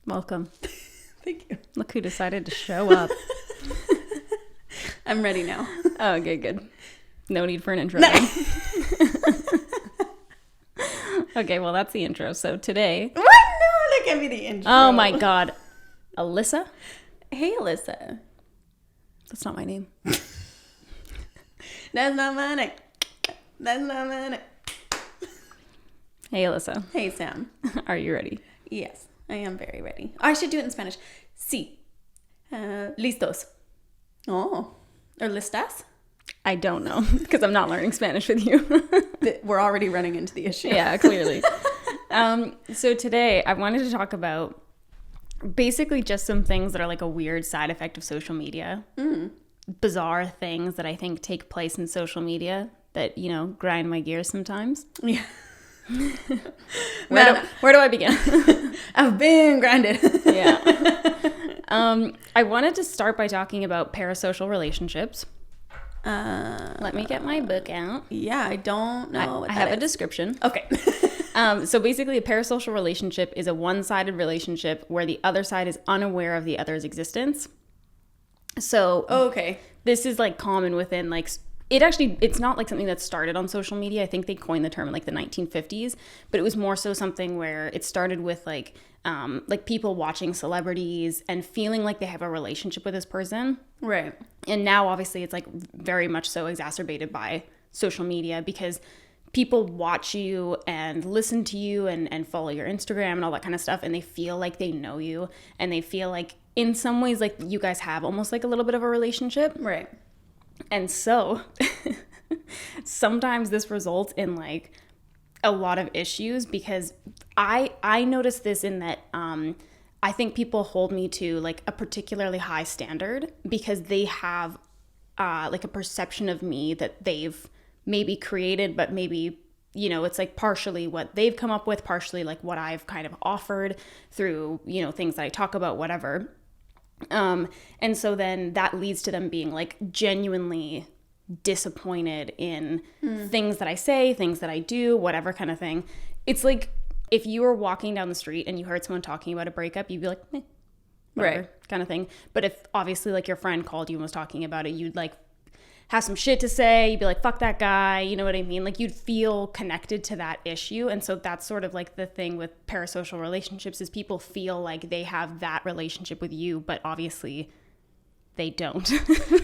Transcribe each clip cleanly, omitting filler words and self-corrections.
Welcome. Thank you. Look who decided to show up. I'm ready now. Oh, okay, good. No need for an intro. Okay, well, that's the intro. So today... What? No, that can't be the intro. Oh my God. Alyssa? Hey, Alyssa. That's not my name. That's not my name. That's not my name. Hey, Alyssa. Hey, Sam. Are you ready? Yes, I am very ready. I should do it in Spanish. Sí. Listos. Oh. Or listas? I don't know, because I'm not learning Spanish with you. We're already running into the issue. Yeah, clearly. So today I wanted to talk about basically just some things that are like a weird side effect of social media. Bizarre things that I think take place in social media that, you know, grind my gears sometimes. Yeah. Where do I begin? I've been grinded. Yeah. I wanted to start by talking about parasocial relationships. Let me get my book out. Yeah, I don't know. I have a description. Okay. So basically, a parasocial relationship is a one-sided relationship where the other side is unaware of the other's existence. So Okay. this is like common within like it's not like something that started on social media. I think they coined the term in like the 1950s, but it was more so something where it started with like people watching celebrities and feeling like they have a relationship with this person. Right. And now obviously it's like very much so exacerbated by social media because people watch you and listen to you and follow your Instagram and all that kind of stuff, and they feel like they know you, and they feel like in some ways like you guys have almost like a little bit of a relationship. Right. And so sometimes this results in like a lot of issues because I noticed this in that I think people hold me to like a particularly high standard because they have like a perception of me that they've maybe created, but maybe, you know, it's like partially what they've come up with, partially like what I've kind of offered through, you know, things that I talk about, whatever. And so then that leads to them being like genuinely disappointed in things that I say, things that I do, whatever kind of thing. It's like if you were walking down the street and you heard someone talking about a breakup, you'd be like, whatever, Right. kind of thing. But if obviously like your friend called you and was talking about it, you'd like have some shit to say. You'd be like, fuck that guy. You know what I mean? Like you'd feel connected to that issue. And so that's sort of like the thing with parasocial relationships is people feel like they have that relationship with you, but obviously they don't.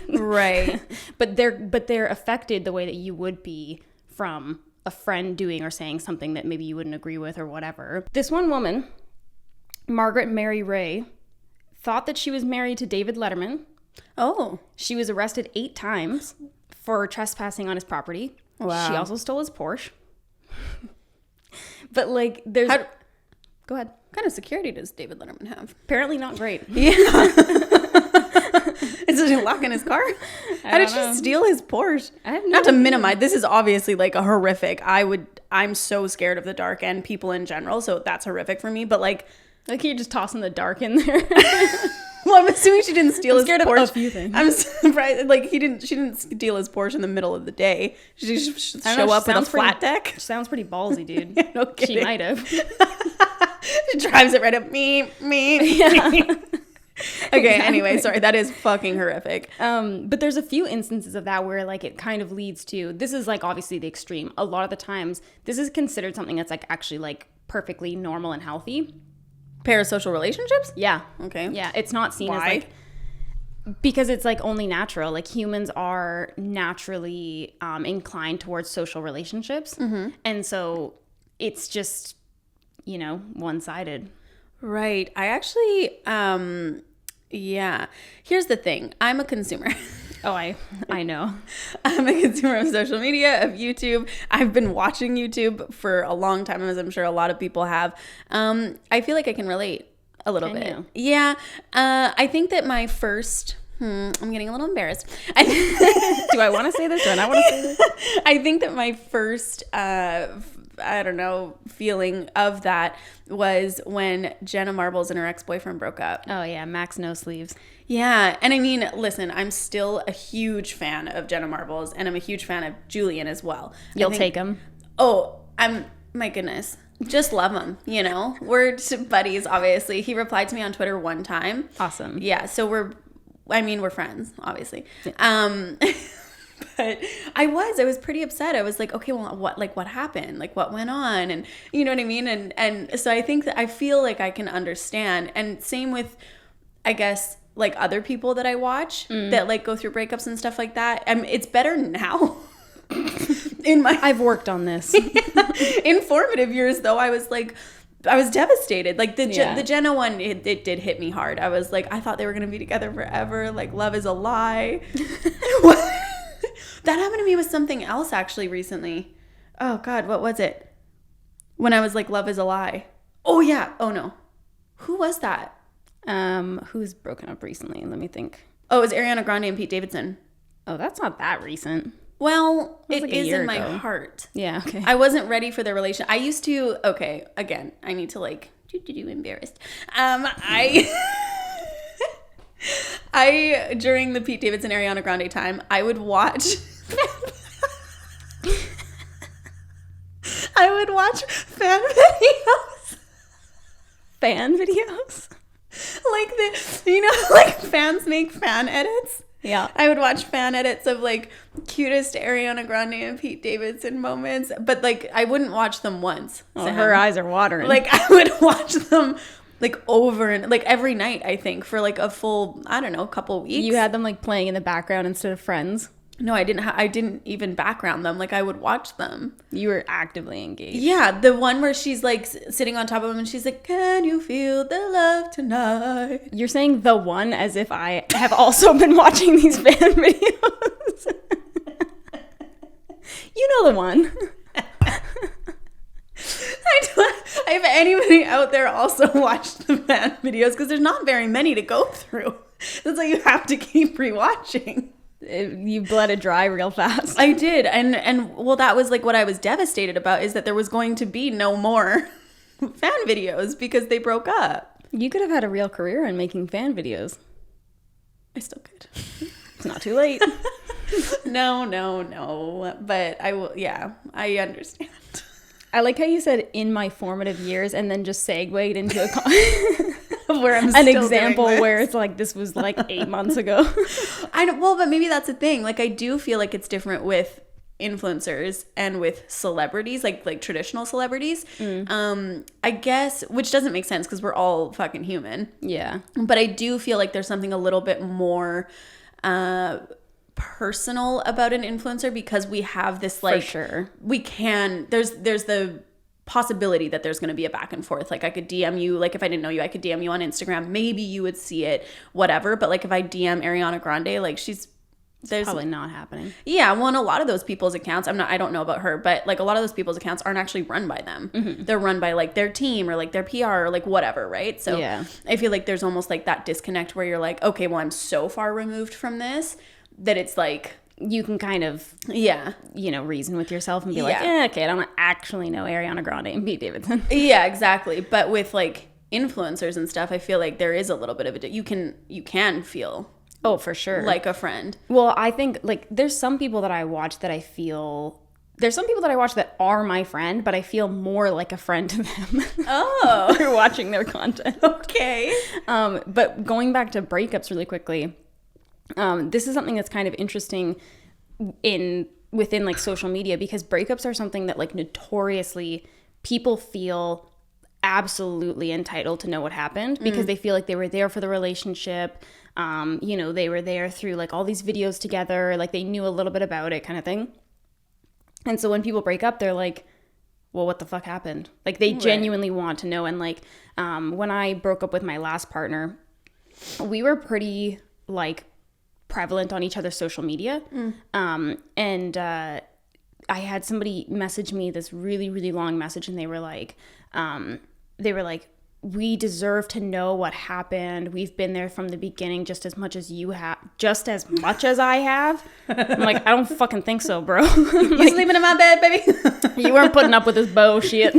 Right. But they're affected the way that you would be from a friend doing or saying something that maybe you wouldn't agree with or whatever. This one woman, Margaret Mary Ray, thought that she was married to David Letterman. Oh. She was arrested 8 times for trespassing on his property. Wow. She also stole his Porsche. But like there's Go ahead. What kind of security does David Letterman have? Apparently not great. Yeah. Is it a lock in his car? How did she steal his Porsche? I have no Not to idea. minimize. This is obviously like a horrific. I'm so scared of the dark and people in general, so that's horrific for me. But like You're just tossing the dark in there. well, I'm assuming she didn't steal his scared Porsche. of a few things. I'm surprised. Like she didn't steal his Porsche in the middle of the day. She just I don't know, show up she with a sounds pretty- flat deck. Sounds pretty ballsy, dude. Yeah, no kidding. She might have. She drives it right up. Me. Yeah. Okay. Exactly. Anyway, sorry. That is fucking horrific. But there's a few instances of that where like it kind of leads to, this is like obviously the extreme. A lot of the times this is considered something that's like actually like perfectly normal and healthy. Parasocial relationships? Yeah. Okay. Yeah. It's not seen as Why? like, because it's like only natural. Like humans are naturally inclined towards social relationships. Mm-hmm. And so it's just, you know, one-sided. Right. I actually, yeah. Here's the thing. I'm a consumer. Oh, I know. I'm a consumer of social media, of YouTube. I've been watching YouTube for a long time, as I'm sure a lot of people have. I feel like I can relate a little bit. you? Yeah. I think that my first... I'm getting a little embarrassed. Do I want to say this? Do I not want to say this? I think that my first, I don't know, feeling of that was when Jenna Marbles and her ex-boyfriend broke up. Oh, yeah. Max no sleeves. Yeah. And I mean, listen, I'm still a huge fan of Jenna Marbles, and I'm a huge fan of Julian as well. You'll take him. Oh, my goodness. Just love him, you know? We're buddies, obviously. He replied to me on Twitter one time. Awesome. Yeah, so we're friends, obviously. Yeah. But I was pretty upset. I was like, okay, well, what happened? Like, what went on? And you know what I mean? And so I think that I feel like I can understand. And same with, I guess, like other people that I watch that like go through breakups and stuff like that. It's better now. I've worked on this. In formative years, though, I was devastated. Like the Jenna one, it did hit me hard. I was like, I thought they were gonna be together forever. Like, love is a lie. That happened to me with something else actually recently. Oh God, what was it? When I was like, love is a lie. Oh yeah. Oh no. Who was that? Who's broken up recently? Let me think. Oh, it was Ariana Grande and Pete Davidson. Oh, that's not that recent. Well, it like is in my ago. heart. Yeah, okay. I wasn't ready for their relation. I used to, okay, again, I need to like, embarrassed. I, during the Pete Davidson, Ariana Grande time, I would watch fan videos. Fan videos? Like like fans make fan edits. Yeah. I would watch fan edits of like cutest Ariana Grande and Pete Davidson moments, but like I wouldn't watch them once. Oh, her eyes are watering. Like I would watch them like over and like every night, I think, for like a full, I don't know, couple weeks. You had them like playing in the background instead of Friends? No, I didn't. I didn't even background them. Like I would watch them. You were actively engaged. Yeah, the one where she's like sitting on top of him and she's like, "Can you feel the love tonight?" You're saying the one as if I have also been watching these fan videos. You know the one. If anybody out there also watched the fan videos, because there's not very many to go through. That's why you have to keep rewatching. You bled it dry real fast. I did. And well, that was like what I was devastated about, is that there was going to be no more fan videos because they broke up. You could have had a real career in making fan videos. I still could. It's not too late. No. But I will, yeah, I understand. I like how you said in my formative years and then just segued into where I'm an example where it's like this was like 8 months ago. But maybe that's the thing. Like I do feel like it's different with influencers and with celebrities, like traditional celebrities. I guess, which doesn't make sense because we're all fucking human. Yeah. But I do feel like there's something a little bit more personal about an influencer because we have this like, for sure, we can, there's the possibility that there's going to be a back and forth. Like I could DM you, like if I didn't know you, I could DM you on Instagram, maybe you would see it, whatever. But like if I DM Ariana Grande, like there's probably not happening. Yeah, well, and a lot of those people's accounts, I don't know about her, but like a lot of those people's accounts aren't actually run by them. Mm-hmm. They're run by like their team or like their PR or like whatever, right? So yeah. I feel like there's almost like that disconnect where you're like, okay, well, I'm so far removed from this that it's like you can kind of, reason with yourself and be like, okay, I don't actually know Ariana Grande and Pete Davidson. Yeah, exactly. But with like influencers and stuff, I feel like there is a little bit of you can feel. Oh, for sure. Like a friend. Well, I think like there's some people that I watch that there's some people that I watch that are my friend, but I feel more like a friend to them. Oh. Through watching their content. Okay. But going back to breakups really quickly, this is something that's kind of interesting within like social media, because breakups are something that like notoriously people feel absolutely entitled to know what happened because they feel like they were there for the relationship. They were there through like all these videos together, like they knew a little bit about it kind of thing. And so when people break up, they're like, well, what the fuck happened? Like they genuinely want to know. And like when I broke up with my last partner, we were pretty like prevalent on each other's social media. And I had somebody message me this really, really long message, and they were like, we deserve to know what happened. We've been there from the beginning just as much as you have, just as much as I have. I'm like, I don't fucking think so, bro. Like, you sleeping in my bed, baby? You weren't putting up with this bullshit.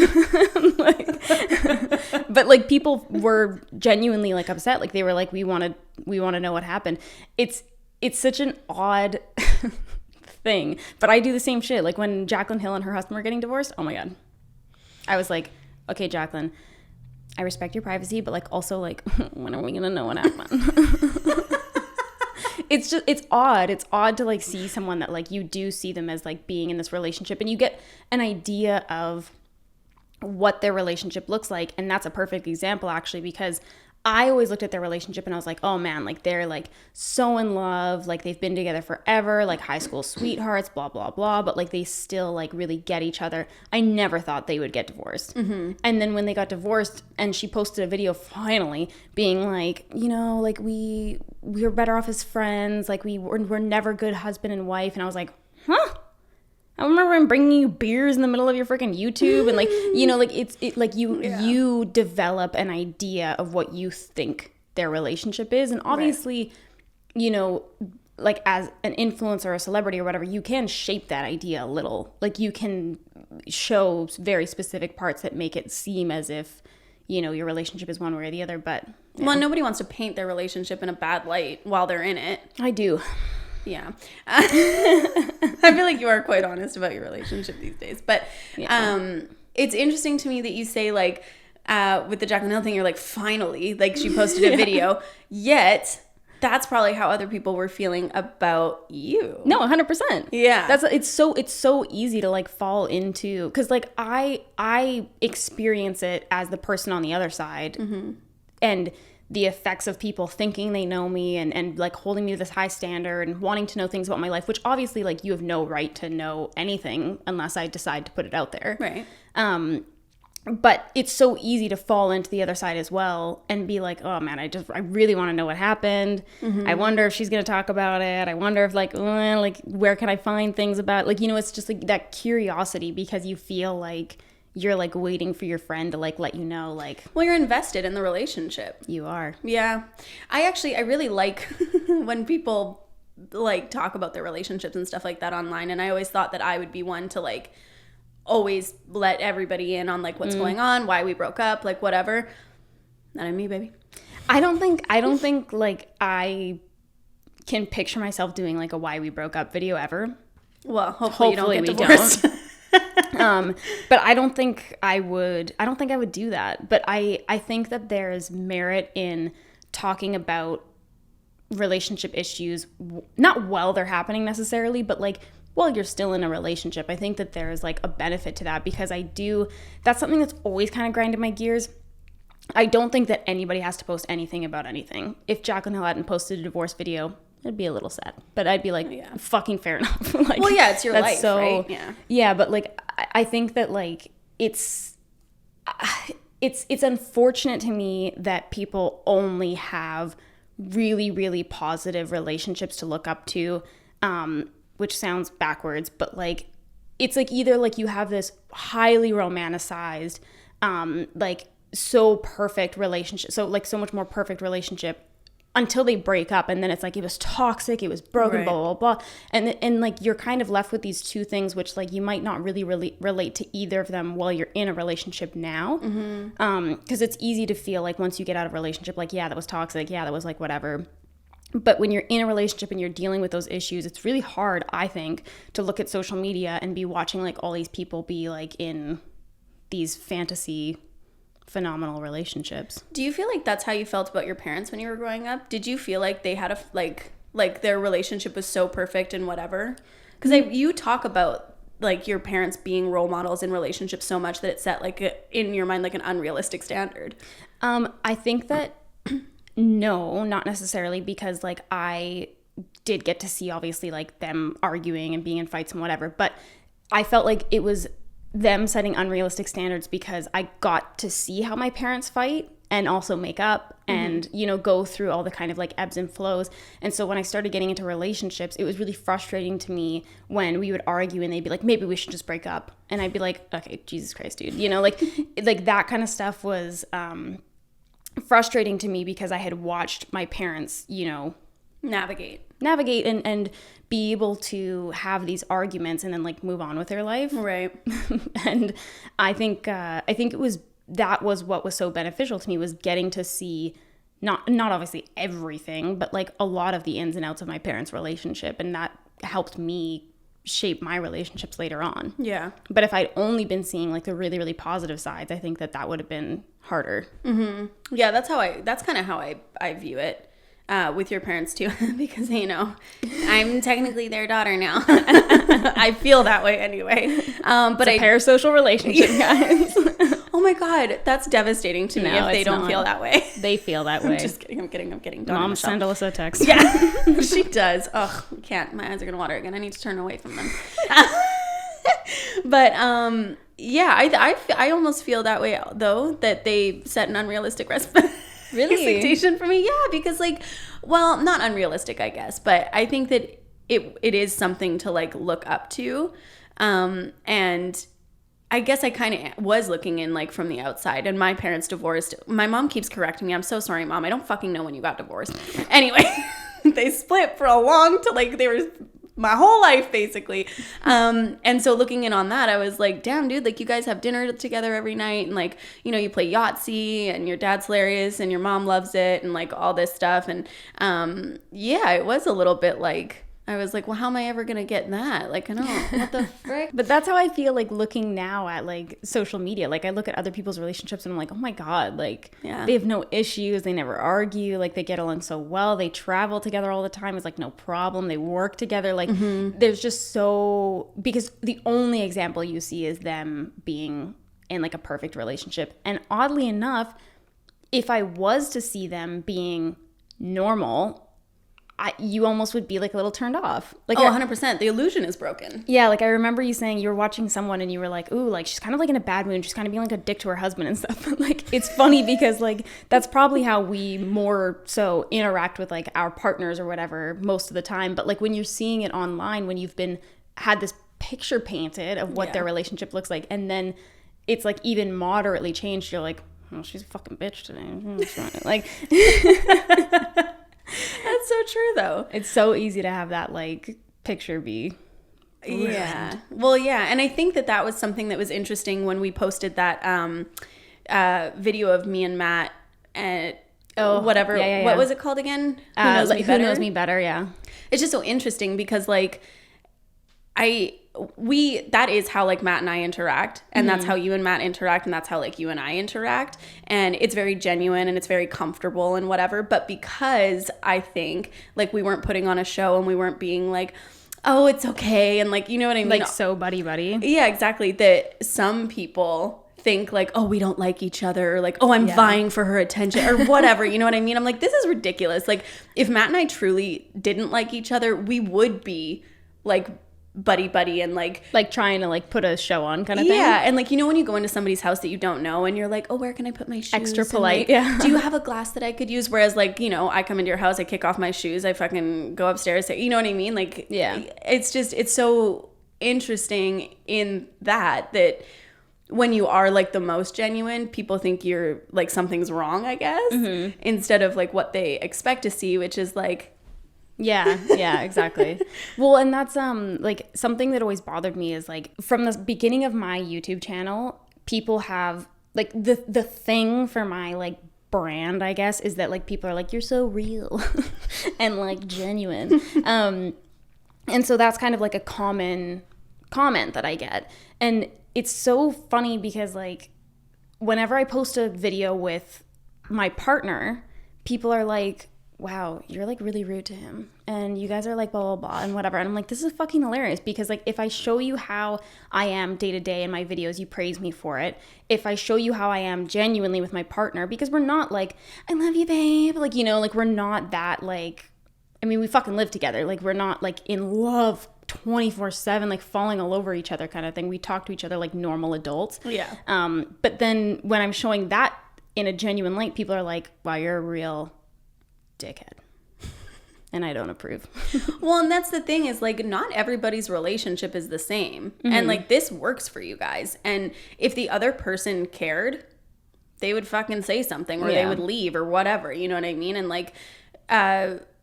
But like people were genuinely like upset. Like they were like, we want to know what happened. It's such an odd thing, but I do the same shit. Like when Jaclyn Hill and her husband were getting divorced, oh my God. I was like, okay, Jacqueline, I respect your privacy, but like also like, when are we going to know what happened? It's odd. It's odd to like see someone that like you do see them as like being in this relationship, and you get an idea of what their relationship looks like. And that's a perfect example actually, because I always looked at their relationship and I was like, oh man, like they're like so in love, like they've been together forever, like high school sweethearts, blah, blah, blah. But like they still like really get each other. I never thought they would get divorced. Mm-hmm. And then when they got divorced and she posted a video finally being like, you know, like we were better off as friends. Like we're never good husband and wife. And I was like, huh? I remember him bringing you beers in the middle of your freaking YouTube, and like, you know, like you develop an idea of what you think their relationship is. And obviously, you know, like as an influencer or a celebrity or whatever, you can shape that idea a little. Like you can show very specific parts that make it seem as if, you know, your relationship is one way or the other. But yeah. Well, nobody wants to paint their relationship in a bad light while they're in it. I do. Yeah. I feel like you are quite honest about your relationship these days. But it's interesting to me that you say, like, with the Jacqueline Hill thing, you're like, finally, like, she posted a video. Yet, that's probably how other people were feeling about you. No, 100%. Yeah. It's so easy to, like, fall into. Because, like, I experience it as the person on the other side. Mm-hmm. And the effects of people thinking they know me and like holding me to this high standard and wanting to know things about my life, which obviously like you have no right to know anything unless I decide to put it out there. Right. But it's so easy to fall into the other side as well and be like, oh man, I really want to know what happened. Mm-hmm. I wonder if she's going to talk about it. I wonder if like where can I find things about, like, you know, it's just like that curiosity because you feel like you're like waiting for your friend to like let you know, like, well, you're invested in the relationship. You are. Yeah. I really like when people like talk about their relationships and stuff like that online, and I always thought that I would be one to like always let everybody in on like what's going on, why we broke up, like whatever. Not on me, baby. I don't think like I can picture myself doing like a why we broke up video ever. Well, hopefully you don't get divorced. But I don't think I would do that. But I think that there's merit in talking about relationship issues, not while they're happening necessarily, but like while you're still in a relationship. I think that there's like a benefit to that because that's something that's always kind of grinded my gears. I don't think that anybody has to post anything about anything. If Jacqueline Hill hadn't posted a divorce video, it'd be a little sad, but I'd be like, fucking fair enough. Like, well, yeah, it's your life, right? Yeah, but like, I think that like it's unfortunate to me that people only have really, really positive relationships to look up to, which sounds backwards, but like, it's like either like you have this highly romanticized, like so perfect relationship, so like so much more perfect relationship until they break up, and then it's like it was toxic, it was broken, right, blah, blah, blah. And like you're kind of left with these two things, which like you might not really relate to either of them while you're in a relationship now. Mm-hmm. Because it's easy to feel like once you get out of a relationship, like, yeah, that was toxic, yeah, that was like whatever. But when you're in a relationship and you're dealing with those issues, it's really hard, I think, to look at social media and be watching like all these people be like in these fantasy phenomenal relationships. Do you feel like that's how you felt about your parents when you were growing up? Did you feel like they had a like their relationship was so perfect and whatever? Because you talk about like your parents being role models in relationships so much that it set like in your mind like an unrealistic standard. I think that no, not necessarily, because like I did get to see obviously like them arguing and being in fights and whatever, but I felt like it was them setting unrealistic standards because I got to see how my parents fight and also make up and, you know, go through all the kind of like ebbs and flows. And so when I started getting into relationships, it was really frustrating to me when we would argue and they'd be like, maybe we should just break up. And I'd be like, okay, Jesus Christ, dude. You know, like that kind of stuff was frustrating to me because I had watched my parents, you know, navigate and be able to have these arguments and then like move on with their life. Right. And I think that was what was so beneficial to me, was getting to see not obviously everything, but like a lot of the ins and outs of my parents' relationship. And that helped me shape my relationships later on. Yeah. But if I'd only been seeing like the really, really positive sides, I think that would have been harder. Mm-hmm. Yeah, that's kind of how I view it. With your parents too, because I'm technically their daughter now. I feel that way anyway. But it's a parasocial relationship, guys. Oh my God, that's devastating to me if they don't feel that way. They feel that way. I'm just kidding. I'm kidding. Mom, send Alyssa a text. Yeah, she does. Ugh, can't. My eyes are gonna water again. I need to turn away from them. But yeah, I almost feel that way though, that they set an unrealistic expectation for me. Yeah, because like, well, not unrealistic, I guess, but I think that it is something to like look up to, and I guess I kind of was looking in like from the outside, and my parents divorced. My mom keeps correcting me. I'm so sorry, Mom. I don't fucking know when you got divorced. Anyway, they split for a long time. Like they were my whole life basically. And so looking in on that, I was like, damn, dude, like you guys have dinner together every night, and like, you play Yahtzee, and your dad's hilarious, and your mom loves it, and like all this stuff. And yeah, it was a little bit like, I was like, well, how am I ever going to get that? Like, I know, what the frick? But that's how I feel like looking now at like social media. Like I look at other people's relationships and I'm like, oh my God, like they have no issues. They never argue. Like they get along so well. They travel together all the time. It's like no problem. They work together. Like there's just because the only example you see is them being in like a perfect relationship. And oddly enough, if I was to see them being normal, you almost would be like a little turned off. Like 100%. The illusion is broken. Yeah, like I remember you saying you were watching someone and you were like, ooh, like she's kind of like in a bad mood. She's kind of being like a dick to her husband and stuff. But like it's funny because like that's probably how we more so interact with like our partners or whatever most of the time. But like when you're seeing it online, when you've had this picture painted of what their relationship looks like, and then it's like even moderately changed, you're like, oh, she's a fucking bitch today. Like that's so true though. It's so easy to have that like picture be ruined. Yeah. Well, yeah, and I think that was something that was interesting when we posted that video of me and Matt at whatever. Yeah. What was it called again? Who knows me better? Who knows me better? Yeah. It's just so interesting because like that is how like Matt and I interact, and that's how you and Matt interact, and that's how like you and I interact, and it's very genuine and it's very comfortable and whatever. But because I think like we weren't putting on a show and we weren't being like, oh, it's okay, and like, you know what I mean, like so buddy. Yeah, exactly. That some people think like, oh, we don't like each other, or like, oh, I'm vying for her attention or whatever. You know what I mean? I'm like, this is ridiculous. Like if Matt and I truly didn't like each other, we would be like buddy and like trying to like put a show on kind of thing. Yeah, and like, when you go into somebody's house that you don't know and you're like, oh, where can I put my shoes? Extra polite. And, like, do you have a glass that I could use? Whereas like, I come into your house, I kick off my shoes, I fucking go upstairs, you know what I mean? Like, yeah, it's so interesting in that when you are like the most genuine, people think you're like something's wrong, I guess, instead of like what they expect to see, which is like, yeah, exactly. Well, and that's like something that always bothered me is like from the beginning of my YouTube channel, people have like the thing for my like brand, I guess, is that like people are like, you're so real and like genuine. And so that's kind of like a common comment that I get. And it's so funny because like whenever I post a video with my partner, people are like, wow, you're like really rude to him, and you guys are like blah, blah, blah, and whatever. And I'm like, this is fucking hilarious because like if I show you how I am day to day in my videos, you praise me for it. If I show you how I am genuinely with my partner, because we're not like, I love you, babe. Like, like we're not that like, I mean, we fucking live together. Like we're not like in love 24/7, like falling all over each other kind of thing. We talk to each other like normal adults. Yeah. But then when I'm showing that in a genuine light, people are like, wow, you're a real dickhead, and I don't approve. Well, and that's the thing is like not everybody's relationship is the same, and like this works for you guys, and if the other person cared, they would fucking say something, or they would leave or whatever, you know what I mean? And like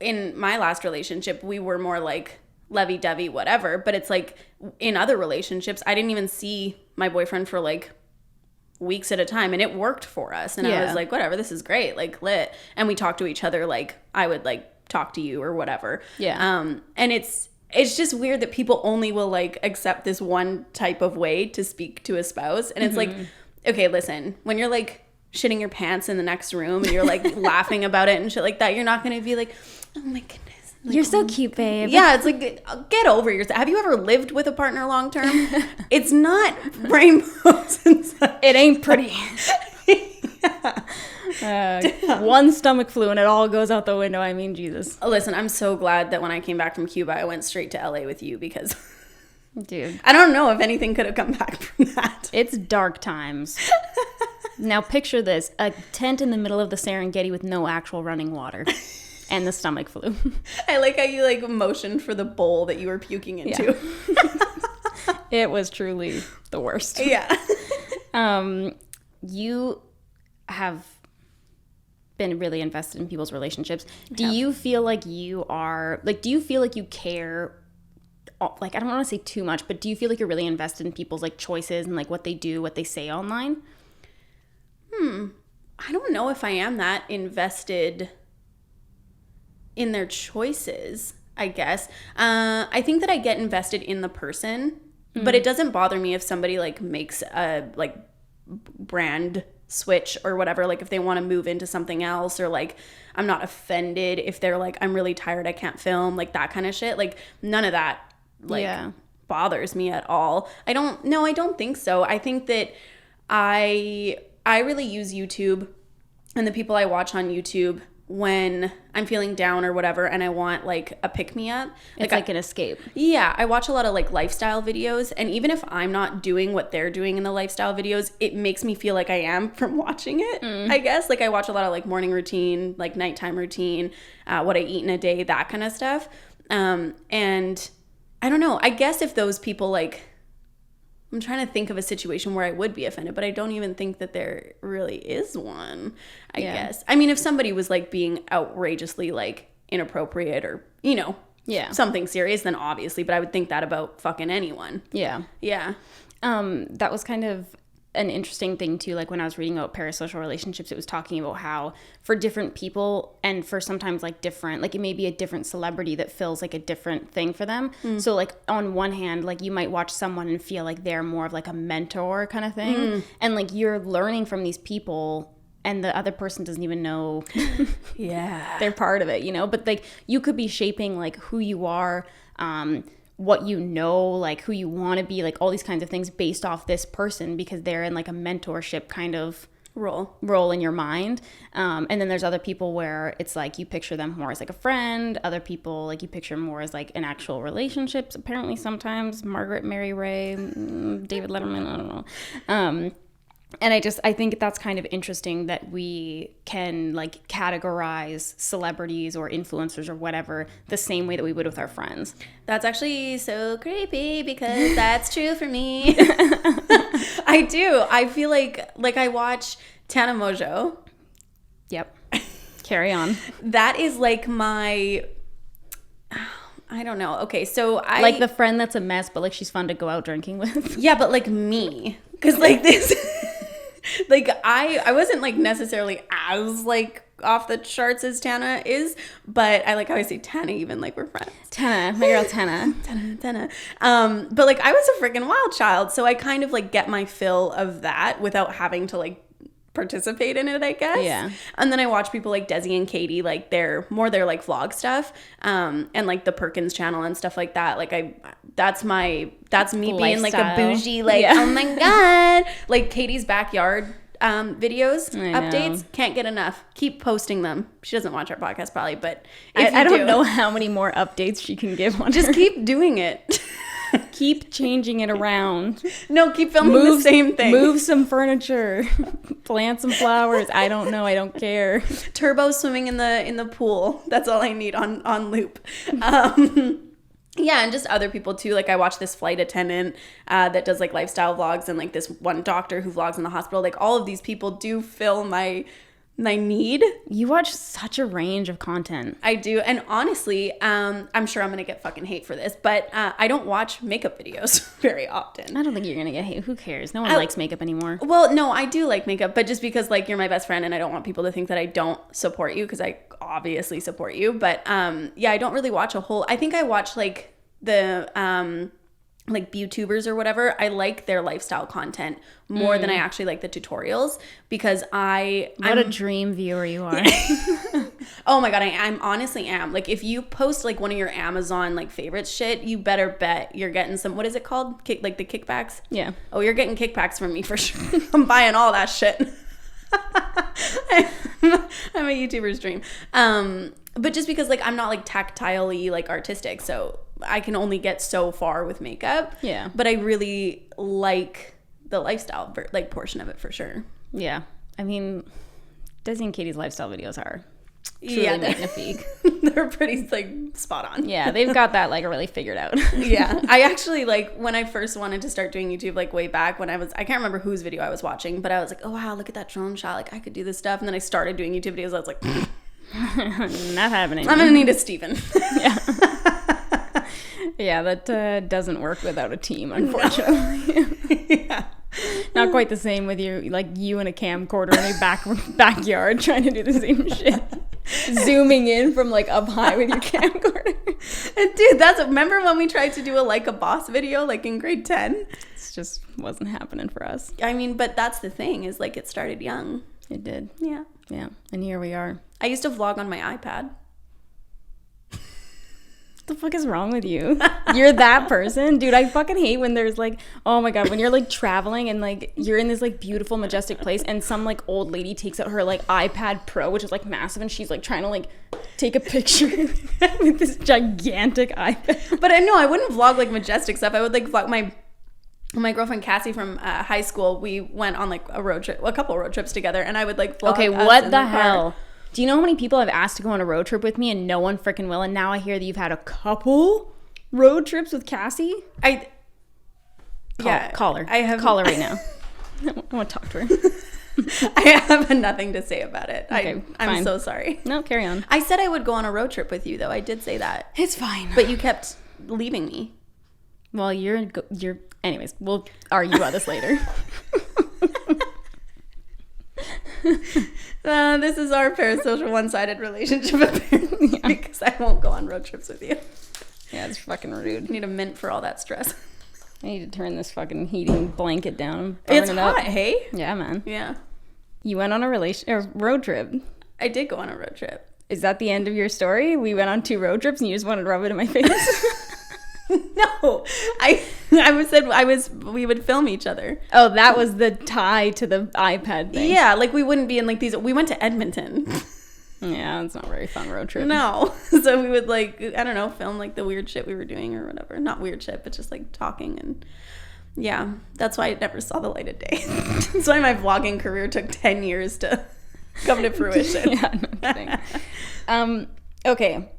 in my last relationship, we were more like lovey-dovey whatever, but it's like in other relationships I didn't even see my boyfriend for like weeks at a time, and it worked for us, and I was like, whatever, this is great, like lit, and we talked to each other like I would like talk to you or whatever. And it's just weird that people only will like accept this one type of way to speak to a spouse. And it's like, okay, listen, when you're like shitting your pants in the next room and you're like laughing about it and shit like that, you're not going to be like, oh my goodness. Like, you're so cute, babe. Yeah, it's like, get over yourself. Have you ever lived with a partner long term? It's not rainbows and such. It ain't pretty. One stomach flu and it all goes out the window. I mean, Jesus. Listen, I'm so glad that when I came back from Cuba, I went straight to LA with you because, dude, I don't know if anything could have come back from that. It's dark times. Now picture this, a tent in the middle of the Serengeti with no actual running water. And the stomach flu. I like how you like motioned for the bowl that you were puking into. Yeah. It was truly the worst. Yeah. You have been really invested in people's relationships. Do you feel like you are, like, do you feel like you care, like, I don't want to say too much, but do you feel like you're really invested in people's like choices and like what they do, what they say online? I don't know if I am that invested in their choices, I guess. I think that I get invested in the person, but it doesn't bother me if somebody like makes a like brand switch or whatever, like if they want to move into something else, or like I'm not offended if they're like, I'm really tired, I can't film, like that kind of shit. Like none of that like bothers me at all. I don't think so. I think that I really use YouTube and the people I watch on YouTube when I'm feeling down or whatever and I want like a pick-me-up. It's like an escape. Yeah, I watch a lot of like lifestyle videos, and even if I'm not doing what they're doing in the lifestyle videos, it makes me feel like I am from watching it, I guess. Like I watch a lot of like morning routine, like nighttime routine, what I eat in a day, that kind of stuff. And I don't know, I guess if those people like, I'm trying to think of a situation where I would be offended, but I don't even think that there really is one, I guess. I mean, if somebody was like being outrageously like inappropriate or, you know, something serious, then obviously, but I would think that about fucking anyone. Yeah. Yeah. That was kind of an interesting thing too. Like when I was reading about parasocial relationships, it was talking about how for different people and for sometimes like different, like it may be a different celebrity that fills like a different thing for them. So like on one hand, like you might watch someone and feel like they're more of like a mentor kind of thing. And like you're learning from these people and the other person doesn't even know they're part of it, you know? But like you could be shaping like who you are, what you know, like who you want to be, like all these kinds of things based off this person because they're in like a mentorship kind of role in your mind. And then there's other people where it's like you picture them more as like a friend. Other people like you picture more as like an actual relationships. Apparently sometimes Margaret, Mary Ray, David Letterman, I don't know. And I think that's kind of interesting that we can like categorize celebrities or influencers or whatever the same way that we would with our friends. That's actually so creepy because that's true for me. I do. I feel like I watch Tana Mojo. Yep. Carry on. That is like my... I don't know. Okay, so I... Like the friend that's a mess, but like she's fun to go out drinking with. Yeah, but like me. Because like this... Like I wasn't like necessarily as like off the charts as Tana is, but I like how I say Tana even like we're friends. Tana, my girl Tana. Tana. But like I was a freaking wild child, so I kind of like get my fill of that without having to like participate in it, I guess. Yeah. And then I watch people like Desi and Katie, like their like vlog stuff, and like the Perkins channel and stuff like that. Like that's me being like a bougie, like, oh my God, like Katie's backyard videos, updates, can't get enough. Keep posting them. She doesn't watch our podcast probably, but I don't know how many more updates she can give on just keep doing it. Keep changing it around. No, keep filming the same thing. Move some furniture. Plant some flowers. I don't know. I don't care. Turbo swimming in the pool. That's all I need on loop. Yeah, and just other people too. Like I watch this flight attendant that does like lifestyle vlogs, and like this one doctor who vlogs in the hospital. Like all of these people do fill my need. You watch such a range of content. I do. And honestly, I'm sure I'm going to get fucking hate for this, but I don't watch makeup videos very often. I don't think you're going to get hate. Who cares? No one likes makeup anymore. Well, no, I do like makeup, but just because like you're my best friend and I don't want people to think that I don't support you, because I obviously support you. But yeah, I don't really watch a whole, I think I watch like like YouTubers or whatever, I like their lifestyle content more than I actually like the tutorials, because I'm a dream viewer you are. Oh my God, I'm honestly am. Like, if you post like one of your Amazon like favorites shit, you better bet you're getting some, what is it called? Like the kickbacks? Yeah. Oh, you're getting kickbacks from me for sure. I'm buying all that shit. I'm a YouTuber's dream. But just because like I'm not like tactilely like artistic, so I can only get so far with makeup. Yeah. But I really like the lifestyle like portion of it for sure. Yeah. I mean, Desi and Katie's lifestyle videos are truly magnifique. They're pretty like spot on. Yeah, they've got that like really figured out. Yeah. I actually like when I first wanted to start doing YouTube, like way back when I can't remember whose video I was watching, but I was like, oh wow, look at that drone shot. Like I could do this stuff. And then I started doing YouTube videos. I was like, not happening. I'm going to need a Steven. Yeah. Yeah, that doesn't work without a team, unfortunately. Yeah. Not quite the same with you in a camcorder in a backyard trying to do the same shit. Zooming in from like up high with your camcorder. And dude, remember when we tried to do a boss video like in grade 10? It just wasn't happening for us. I mean, but that's the thing, is like it started young. It did. Yeah. Yeah. And here we are. I used to vlog on my iPad. What the fuck is wrong with you? You're that person? Dude, I fucking hate when there's like, oh my God, when you're like traveling and like you're in this like beautiful, majestic place and some like old lady takes out her like iPad Pro, which is like massive, and she's like trying to like take a picture with this gigantic iPad. But I know I wouldn't vlog like majestic stuff. I would like vlog my girlfriend Cassie from high school. We went on like a couple road trips together, and I would like vlog. Okay, what the hell? Do you know how many people I've asked to go on a road trip with me and no one freaking will? And now I hear that you've had a couple road trips with Cassie? Call her. Call her right now. I want to talk to her. I have nothing to say about it. Okay, I'm so sorry. No, carry on. I said I would go on a road trip with you, though. I did say that. It's fine. But you kept leaving me. Well, you're anyways, we'll argue about this later. This is our parasocial one-sided relationship, apparently, because I won't go on road trips with you. Yeah, it's fucking rude. I need a mint for all that stress. I need to turn this fucking heating blanket down. It's hot, hey? Yeah, man. Yeah. You went on a road trip. I did go on a road trip. Is that the end of your story? We went on 2 road trips and you just wanted to rub it in my face? No, we would film each other. Oh, that was the tie to the iPad thing. Yeah, like we wouldn't be in like these. We went to Edmonton. Yeah, it's not a very fun road trip. No, so we would like, I don't know, film like the weird shit we were doing or whatever. Not weird shit, but just like talking. And yeah, that's why it never saw the light of day. That's why my vlogging career took 10 years to come to fruition. Yeah, no kidding. Okay.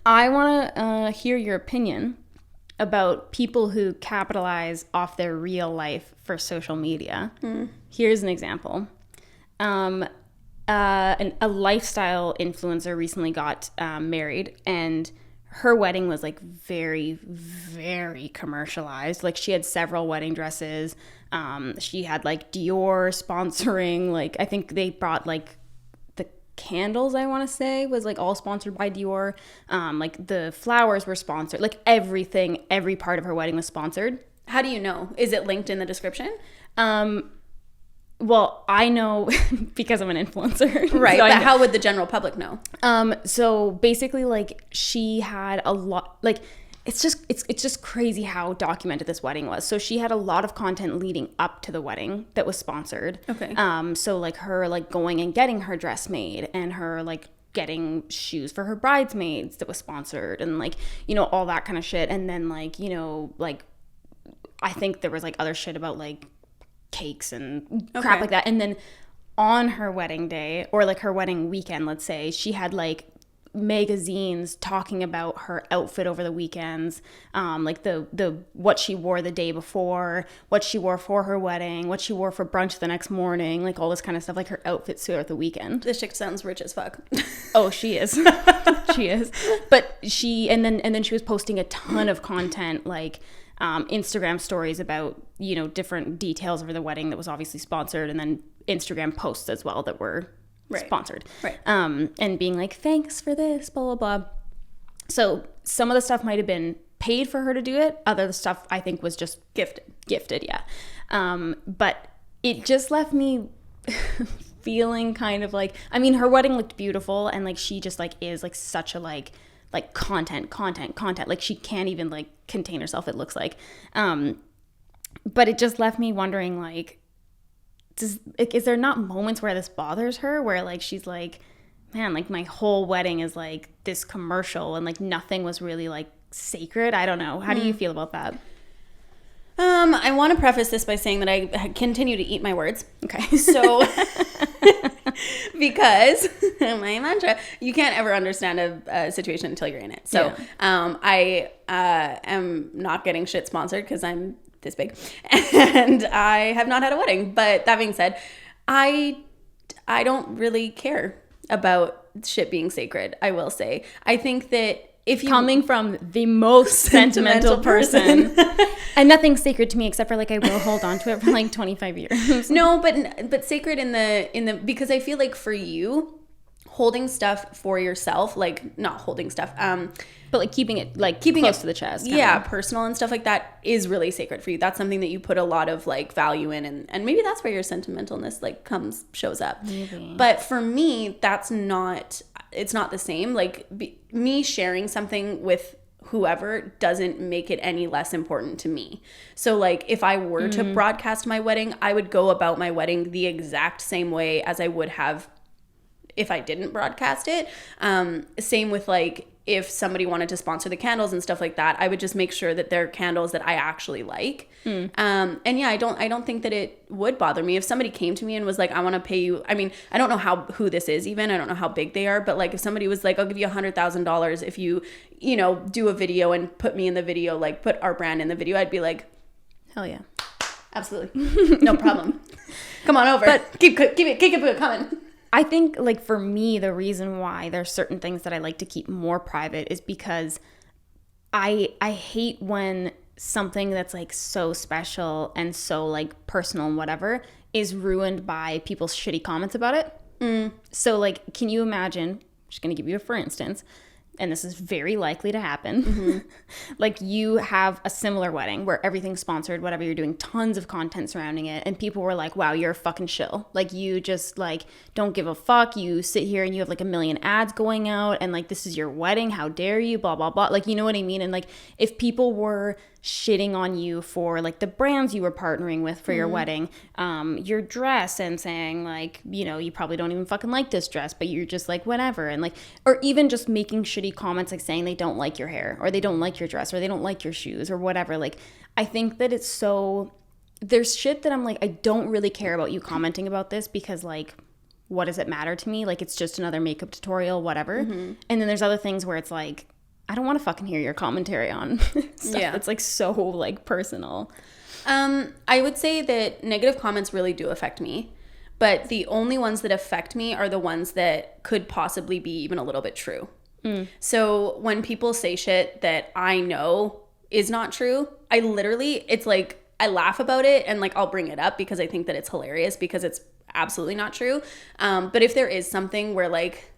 I want to hear your opinion about people who capitalize off their real life for social media. Here's an example. A lifestyle influencer recently got married, and her wedding was like very, very commercialized. Like she had several wedding dresses. She had like Dior sponsoring. Like I think they brought like candles, I want to say, was like all sponsored by Dior. Like the flowers were sponsored, like everything, every part of her wedding was sponsored. How do you know? Is it linked in the description? Well, I know because I'm an influencer. Right, so but how would the general public know? So basically like she had a lot, like it's just crazy how documented this wedding was. So she had a lot of content leading up to the wedding that was sponsored. Okay. So like her like going and getting her dress made, and her like getting shoes for her bridesmaids that was sponsored, and like, you know, all that kind of shit. And then like, you know, like I think there was like other shit about like cakes and crap like that. And then on her wedding day, or like her wedding weekend, let's say, she had like magazines talking about her outfit over the weekends, like the what she wore the day before, what she wore for her wedding, what she wore for brunch the next morning, like all this kind of stuff, like her outfits throughout the weekend. This chick sounds rich as fuck. Oh, she is. She is. But and then she was posting a ton of content, like Instagram stories about, you know, different details of the wedding that was obviously sponsored, and then Instagram posts as well that were sponsored. Right. And being like, thanks for this, blah, blah, blah. So some of the stuff might have been paid for her to do it. Other stuff I think was just gifted, yeah. But it just left me feeling kind of like, I mean, her wedding looked beautiful, and like she just like is like such a like content, like she can't even like contain herself, it looks like. But it just left me wondering, like, is there not moments where this bothers her, where like she's like, man, like my whole wedding is like this commercial and like nothing was really like sacred? I don't know. How do you feel about that? I want to preface this by saying that I continue to eat my words. Okay. So, because my mantra, you can't ever understand a situation until you're in it. So, I am not getting shit sponsored because I'm this big, and I have not had a wedding. But that being said, I don't really care about shit being sacred, I will say. I think that if you... Coming from the most sentimental person. And nothing's sacred to me except for like I will hold on to it for like 25 years. No, but sacred in the because I feel like for you, holding stuff for yourself, like not holding stuff, but like keeping it close to the chest. Yeah, personal and stuff like that is really sacred for you. That's something that you put a lot of like value in, and maybe that's where your sentimentalness like shows up. Maybe. But for me, it's not the same. Like me sharing something with whoever doesn't make it any less important to me. So like if I were to broadcast my wedding, I would go about my wedding the exact same way as I would have if I didn't broadcast it. Same with like if somebody wanted to sponsor the candles and stuff like that, I would just make sure that they're candles that I actually like. And yeah, I don't think that it would bother me if somebody came to me and was like, I want to pay you. I mean, I don't know who this is even. I don't know how big they are, but like if somebody was like, I'll give you $100,000 if you do a video and put me in the video, like put our brand in the video, I'd be like, hell yeah. Absolutely. No problem. Come on over. But keep it coming. I think, like, for me, the reason why there's certain things that I like to keep more private is because I hate when something that's, like, so special and so, like, personal and whatever is ruined by people's shitty comments about it. So, like, can you imagine, I'm just going to give you a for instance, and this is very likely to happen, like you have a similar wedding where everything's sponsored, whatever you're doing, tons of content surrounding it, and people were like, wow, you're a fucking shill. Like you just like don't give a fuck. You sit here and you have like a million ads going out and like this is your wedding, how dare you, blah, blah, blah. Like, you know what I mean? And like if people were shitting on you for like the brands you were partnering with for your wedding, your dress, and saying like, you probably don't even fucking like this dress, but you're just like whatever, and like, or even just making shitty comments like saying they don't like your hair or they don't like your dress or they don't like your shoes or whatever. Like I think that it's so, there's shit that I'm like, I don't really care about you commenting about this because like what does it matter to me? Like it's just another makeup tutorial, whatever. And then there's other things where it's like, I don't want to fucking hear your commentary on stuff that's like so like personal. I would say that negative comments really do affect me, but the only ones that affect me are the ones that could possibly be even a little bit true. So when people say shit that I know is not true, it's like I laugh about it and like I'll bring it up because I think that it's hilarious because it's absolutely not true. But if there is something where like,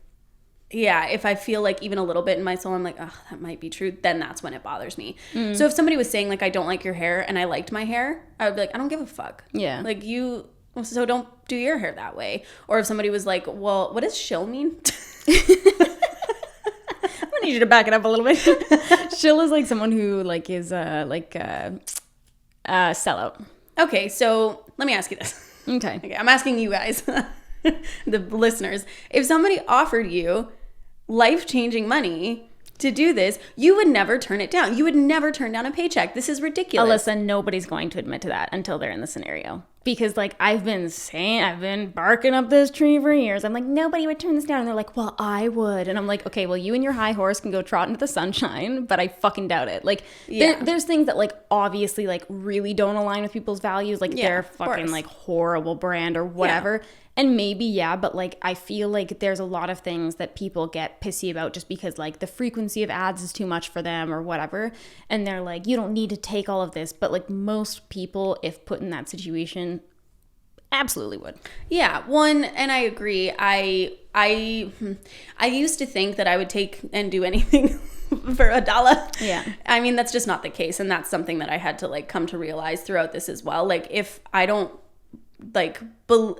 yeah, if I feel like even a little bit in my soul, I'm like, oh, that might be true, then that's when it bothers me. So if somebody was saying like, I don't like your hair and I liked my hair, I would be like, I don't give a fuck. Yeah. Like so don't do your hair that way. Or if somebody was like, well, what does shill mean? I need you to back it up a little bit. Shill is like someone who like is like sellout. Okay, so let me ask you this. Okay, I'm asking you guys, the listeners. If somebody offered you life-changing money to do this, you would never turn it down. You would never turn down a paycheck. This is ridiculous. Alyssa, nobody's going to admit to that until they're in the scenario. Because like I've been barking up this tree for years. I'm like, nobody would turn this down. And they're like, well, I would. And I'm like, okay, well, you and your high horse can go trot into the sunshine, but I fucking doubt it. Like there's things that like obviously like really don't align with people's values. Like they're fucking like horrible brand or whatever. Yeah. And maybe, but like I feel like there's a lot of things that people get pissy about just because like the frequency of ads is too much for them or whatever. And they're like, you don't need to take all of this. But like most people, if put in that situation, Absolutely would. Yeah, one, and I agree. I used to think that I would take and do anything for $1. Yeah. I mean, that's just not the case, and that's something that I had to like come to realize throughout this as well. Like, if I don't like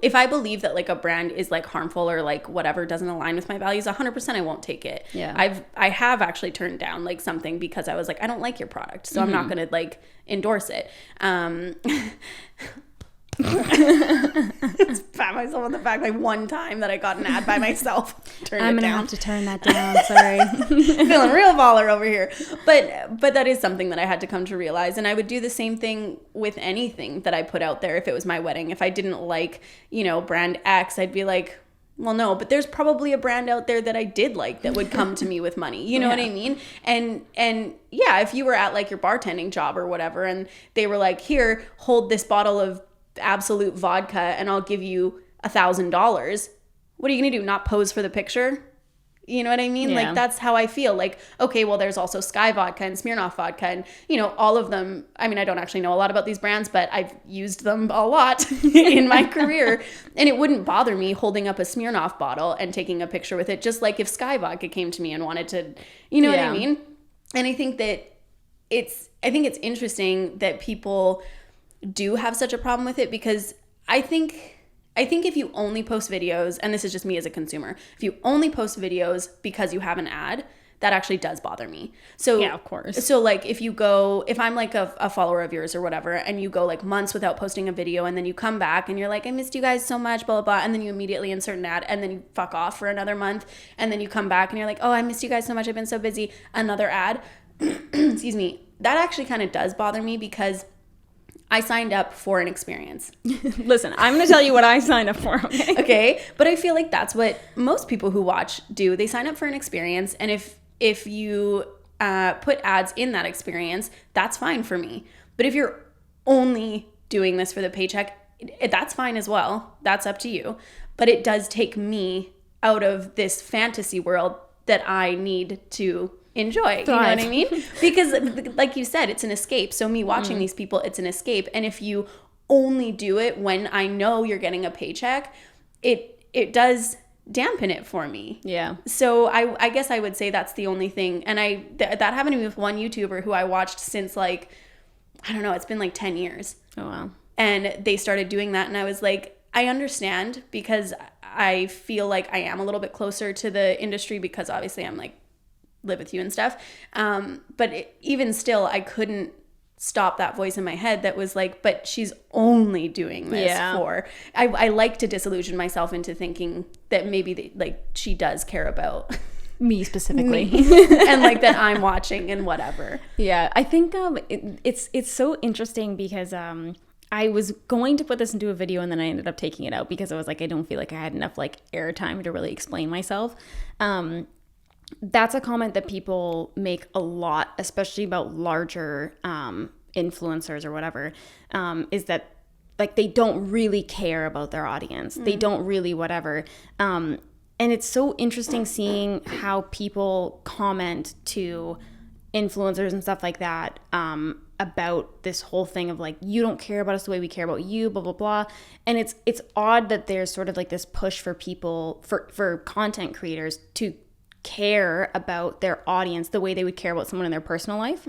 if I believe that like a brand is like harmful or like whatever doesn't align with my values, 100% I won't take it. Yeah. I have actually turned down like something because I was like, I don't like your product, so I'm not gonna like endorse it. Just pat myself on the back like one time that I got an ad by myself. I'm gonna have to turn that down. Sorry. Feeling real baller over here. But that is something that I had to come to realize, and I would do the same thing with anything that I put out there if it was my wedding. If I didn't like, brand X, I'd be like, well, no, but there's probably a brand out there that I did like that would come to me with money. You know what I mean? And yeah, if you were at like your bartending job or whatever, and they were like, here, hold this bottle of Absolute vodka and I'll give you $1,000. What are you gonna do? Not pose for the picture? You know what I mean? Yeah. Like, that's how I feel. Like, okay, well, there's also Sky vodka and Smirnoff vodka, and all of them. I mean, I don't actually know a lot about these brands, but I've used them a lot in my career, and it wouldn't bother me holding up a Smirnoff bottle and taking a picture with it, just like if Sky vodka came to me and wanted to, what I mean? And I think that it's interesting that people do have such a problem with it, because I think if you only post videos, and this is just me as a consumer, if you only post videos because you have an ad, that actually does bother me. So yeah, of course. So like if I'm like a follower of yours or whatever, and you go like months without posting a video, and then you come back and you're like, I missed you guys so much, blah, blah, blah. And then you immediately insert an ad, and then you fuck off for another month. And then you come back and you're like, oh, I missed you guys so much, I've been so busy. Another ad. Excuse me. That actually kind of does bother me, because I signed up for an experience. Listen, I'm going to tell you what I signed up for, okay? Okay, but I feel like that's what most people who watch do. They sign up for an experience, and if you put ads in that experience, that's fine for me. But if you're only doing this for the paycheck, that's fine as well. That's up to you. But it does take me out of this fantasy world that I need to enjoy. You know what I mean? Because like you said, it's an escape. So me watching these people, it's an escape. And if you only do it when I know you're getting a paycheck, it does dampen it for me. Yeah. So I guess I would say that's the only thing. And that happened to me with one YouTuber who I watched since like, I don't know, it's been like 10 years. Oh, wow. And they started doing that, and I was like, I understand, because I feel like I am a little bit closer to the industry, because obviously I'm like, live with you and stuff. But even still, I couldn't stop that voice in my head that was like, but she's only doing this for, I like to disillusion myself into thinking that maybe she does care about me specifically. And like that I'm watching and whatever. Yeah. I think it's so interesting, because I was going to put this into a video, and then I ended up taking it out because I was like, I don't feel like I had enough like airtime to really explain myself. That's a comment that people make a lot, especially about larger influencers or whatever, is that like they don't really care about their audience. They don't really whatever. And it's so interesting seeing how people comment to influencers and stuff like that about this whole thing of like, you don't care about us the way we care about you, blah, blah, blah. And it's odd that there's sort of like this push for people, for content creators to care about their audience the way they would care about someone in their personal life.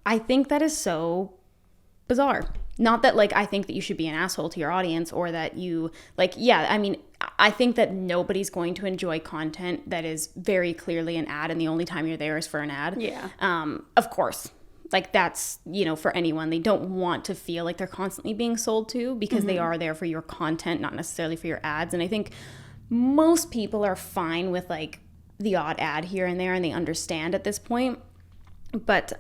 I think that is so bizarre. Not that like I think that you should be an asshole to your audience, or that you like, yeah, I mean, I think that nobody's going to enjoy content that is very clearly an ad, and the only time you're there is for an ad. Yeah. Of course. Like that's, for anyone. They don't want to feel like they're constantly being sold to, because they are there for your content, not necessarily for your ads. And I think most people are fine with like the odd ad here and there, and they understand at this point. But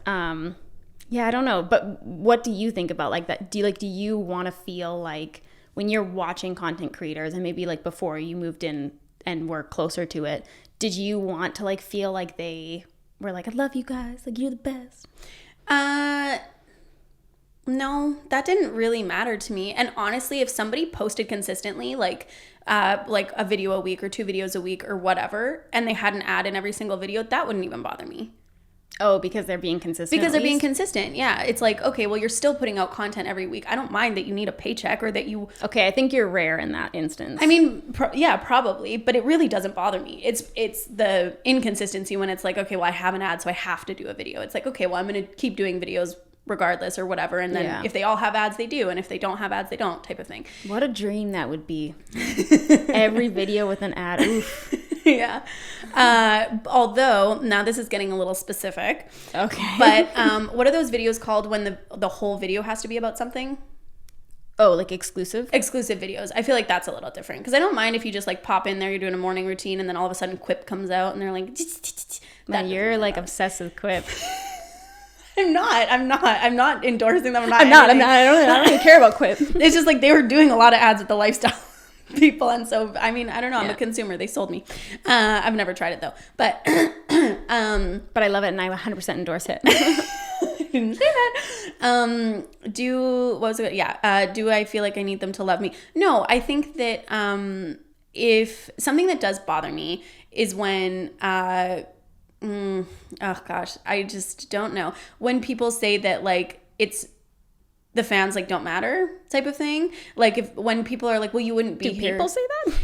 yeah, I don't know. But what do you think about like that? Do you want to feel like when you're watching content creators, and maybe like before you moved in and were closer to it, did you want to like feel like they were like, I love you guys, like you're the best? No, that didn't really matter to me. And honestly, if somebody posted consistently, like a video a week or 2 videos a week or whatever, and they had an ad in every single video, that wouldn't even bother me. Oh, because they're being consistent. Because they're being consistent. Yeah. It's like, okay, well, you're still putting out content every week. I don't mind that you need a paycheck or that you... Okay, I think you're rare in that instance. I mean, yeah, probably. But it really doesn't bother me. It's the inconsistency when it's like, okay, well, I have an ad, so I have to do a video. It's like, okay, well, I'm going to keep doing videos regardless or whatever. And then if they all have ads, they do. And if they don't have ads, they don't, type of thing. What a dream that would be. Every video with an ad. Oof. Yeah. Although, now this is getting a little specific. Okay. But what are those videos called when the whole video has to be about something? Oh, like exclusive? Exclusive videos. I feel like that's a little different. Because I don't mind if you just like pop in there, you're doing a morning routine, and then all of a sudden Quip comes out and they're like... Man, you're like obsessed with Quip. I'm not endorsing them. I don't even care about Quip. It's just like they were doing a lot of ads with the lifestyle people, and so I mean, I don't know, I'm a consumer, they sold me. I've never tried it though, but I love it and I 100% endorse it. I didn't say that. Do I feel like I need them to love me? No, I think that if something that does bother me is when oh gosh, I just don't know, when people say that like it's the fans like don't matter type of thing. Like when people are like, well, you wouldn't be here. Do people say that?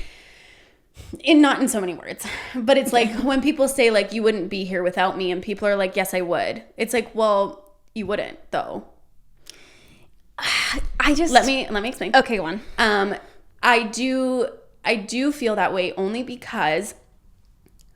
Not in so many words, but it's like when people say like, you wouldn't be here without me, and people are like, yes, I would. It's like, well, you wouldn't though. Let me explain. Okay, go on. I do feel that way only because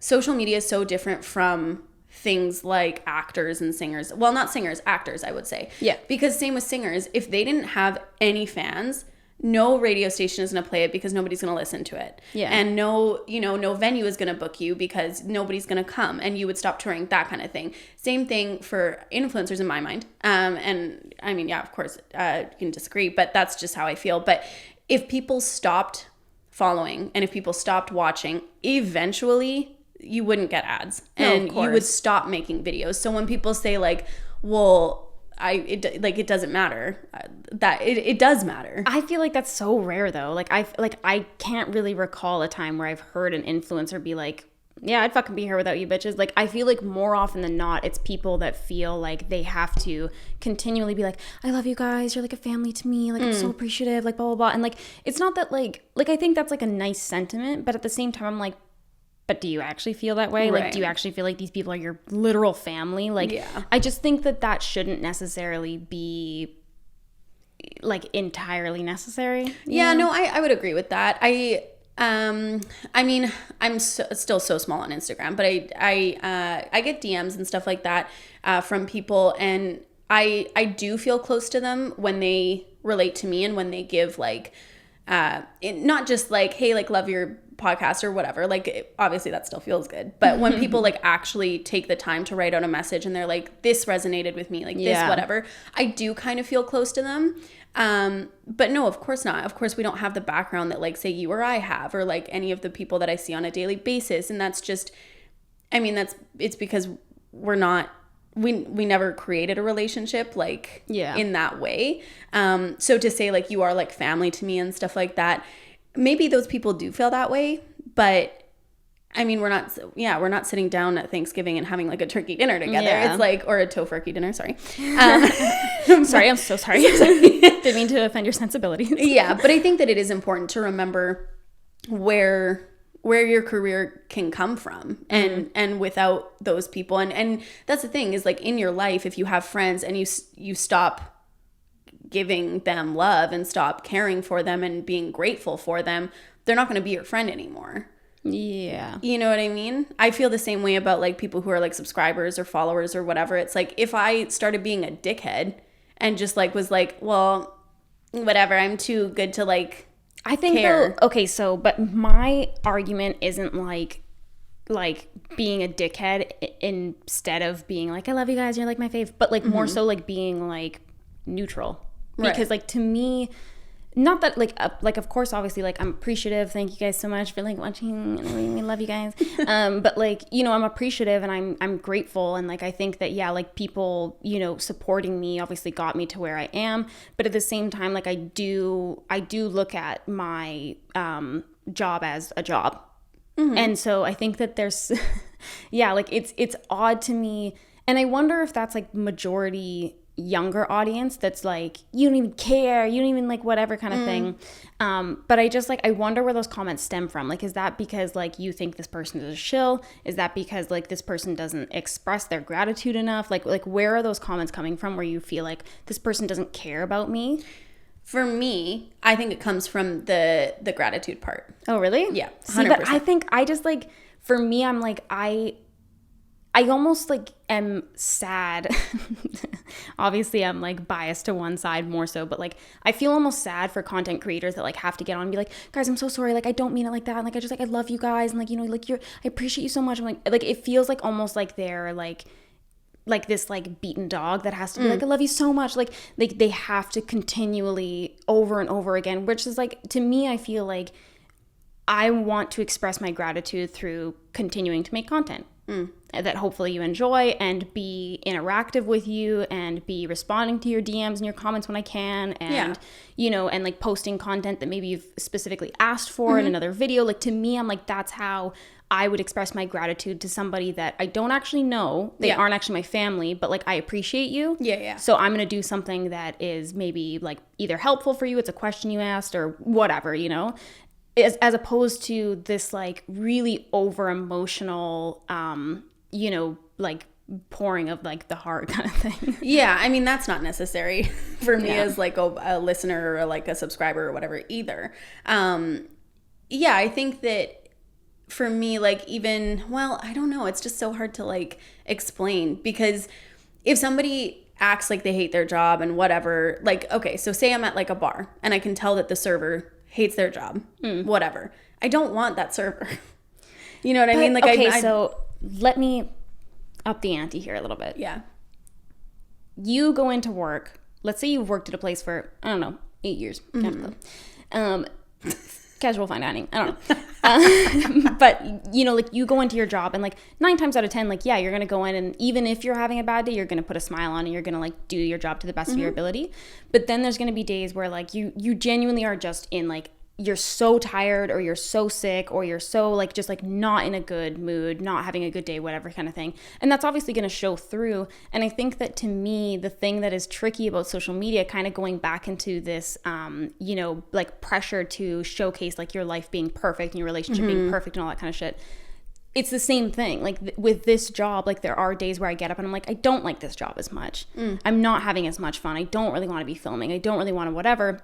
social media is so different from things like actors and singers. Well, not singers, actors, I would say. Yeah. Because same with singers, if they didn't have any fans, no radio station is going to play it because nobody's going to listen to it. Yeah. And no venue is going to book you because nobody's going to come, and you would stop touring, that kind of thing. Same thing for influencers in my mind. And I mean, yeah, of course, you can disagree, but that's just how I feel. But if people stopped following and if people stopped watching, eventually you wouldn't get ads, and you would stop making videos. So when people say like, well, it doesn't matter, that it does matter. I feel like that's so rare though. I can't really recall a time where I've heard an influencer be like, yeah, I'd fucking be here without you bitches. Like, I feel like more often than not, it's people that feel like they have to continually be like, I love you guys, you're like a family to me, like I'm so appreciative, like blah blah blah. And like, it's not that like I think that's like a nice sentiment, but at the same time I'm like, but do you actually feel that way? Right. Like, do you actually feel like these people are your literal family? Like, yeah. I just think that shouldn't necessarily be like entirely necessary. Yeah, no, I would agree with that. I mean, I'm still so small on Instagram, but I get DMs and stuff like that from people, and I do feel close to them when they relate to me and when they give like not just like, hey, like love your podcast or whatever, like obviously that still feels good, but when people like actually take the time to write out a message and they're like, this resonated with me, like this whatever, I do kind of feel close to them. But no, of course not. Of course we don't have the background that like say you or I have, or like any of the people that I see on a daily basis. And that's just, I mean, it's because we're not, we never created a relationship like in that way. So to say like you are like family to me and stuff like that, maybe those people do feel that way, but I mean, we're not sitting down at Thanksgiving and having like a turkey dinner together. Yeah. It's like, or a tofurkey dinner, sorry. Sorry, I'm so sorry. Didn't mean to offend your sensibilities. Yeah, but I think that it is important to remember where your career can come from, and without those people. And that's the thing is like in your life, if you have friends and you stop giving them love and stop caring for them and being grateful for them, they're not going to be your friend anymore. Yeah. You know what I mean? I feel the same way about like people who are like subscribers or followers or whatever. It's like if I started being a dickhead and just like was like, well, whatever, I'm too good to like I think care. Though, okay, so but my argument isn't like being a dickhead instead of being like, I love you guys, you're like my fave, but like more so like being like neutral. Because like to me, not that like of course obviously like I'm appreciative, thank you guys so much for like watching, and we love you guys, but like, you know, I'm appreciative and I'm grateful, and like I think that like people, you know, supporting me obviously got me to where I am, but at the same time like I do look at my job as a job. And so I think that there's like it's odd to me. And I wonder if that's like majority younger audience that's like, you don't even care, you don't even like whatever kind of thing. But I just like, I wonder where those comments stem from. Like, is that because like you think this person is a shill? Is that because like this person doesn't express their gratitude enough? Like where are those comments coming from where you feel like this person doesn't care about me? For me, I think it comes from the gratitude part. Oh, really? Yeah, 100%. See, but I think I just like, for me, I'm like, I almost like am sad. Obviously, I'm like biased to one side more so, but like I feel almost sad for content creators that like have to get on and be like, guys, I'm so sorry. Like I don't mean it like that. And, like I just like I love you guys and like, you know, like I appreciate you so much. I'm like it feels like almost like they're like this like beaten dog that has to be like, I love you so much. Like they have to continually over and over again, which is like, to me, I feel like I want to express my gratitude through continuing to make content that hopefully you enjoy and be interactive with you and be responding to your DMs and your comments when I can. And, you know, and like posting content that maybe you've specifically asked for in another video. Like to me, I'm like, that's how I would express my gratitude to somebody that I don't actually know. They aren't actually my family, but like I appreciate you. Yeah. So I'm going to do something that is maybe like either helpful for you. It's a question you asked or whatever, you know. As opposed to this like really over emotional, you know, like pouring of like the heart kind of thing. Yeah, I mean, that's not necessary for me as like a listener or like a subscriber or whatever either. Yeah, I think that for me, like even, well, I don't know, it's just so hard to like explain, because if somebody acts like they hate their job and whatever, like, okay, so say I'm at like a bar and I can tell that the server hates their job, whatever. I don't want that server. You know what I mean? Like, okay, so let me up the ante here a little bit. Yeah. You go into work. Let's say you've worked at a place for, I don't know, 8 years. Casual fine dining. I don't know. But, you know, like you go into your job and like 9 times out of 10, like, yeah, you're going to go in and even if you're having a bad day, you're going to put a smile on and you're going to like do your job to the best of your ability. But then there's going to be days where like you genuinely are just in like, you're so tired or you're so sick or you're so like just like not in a good mood, not having a good day, whatever kind of thing. And that's obviously going to show through. And I think that to me, the thing that is tricky about social media, kind of going back into this, you know, like pressure to showcase like your life being perfect and your relationship being perfect and all that kind of shit. It's the same thing. Like with this job, like there are days where I get up and I'm like, I don't like this job as much. I'm not having as much fun. I don't really want to be filming. I don't really want to whatever.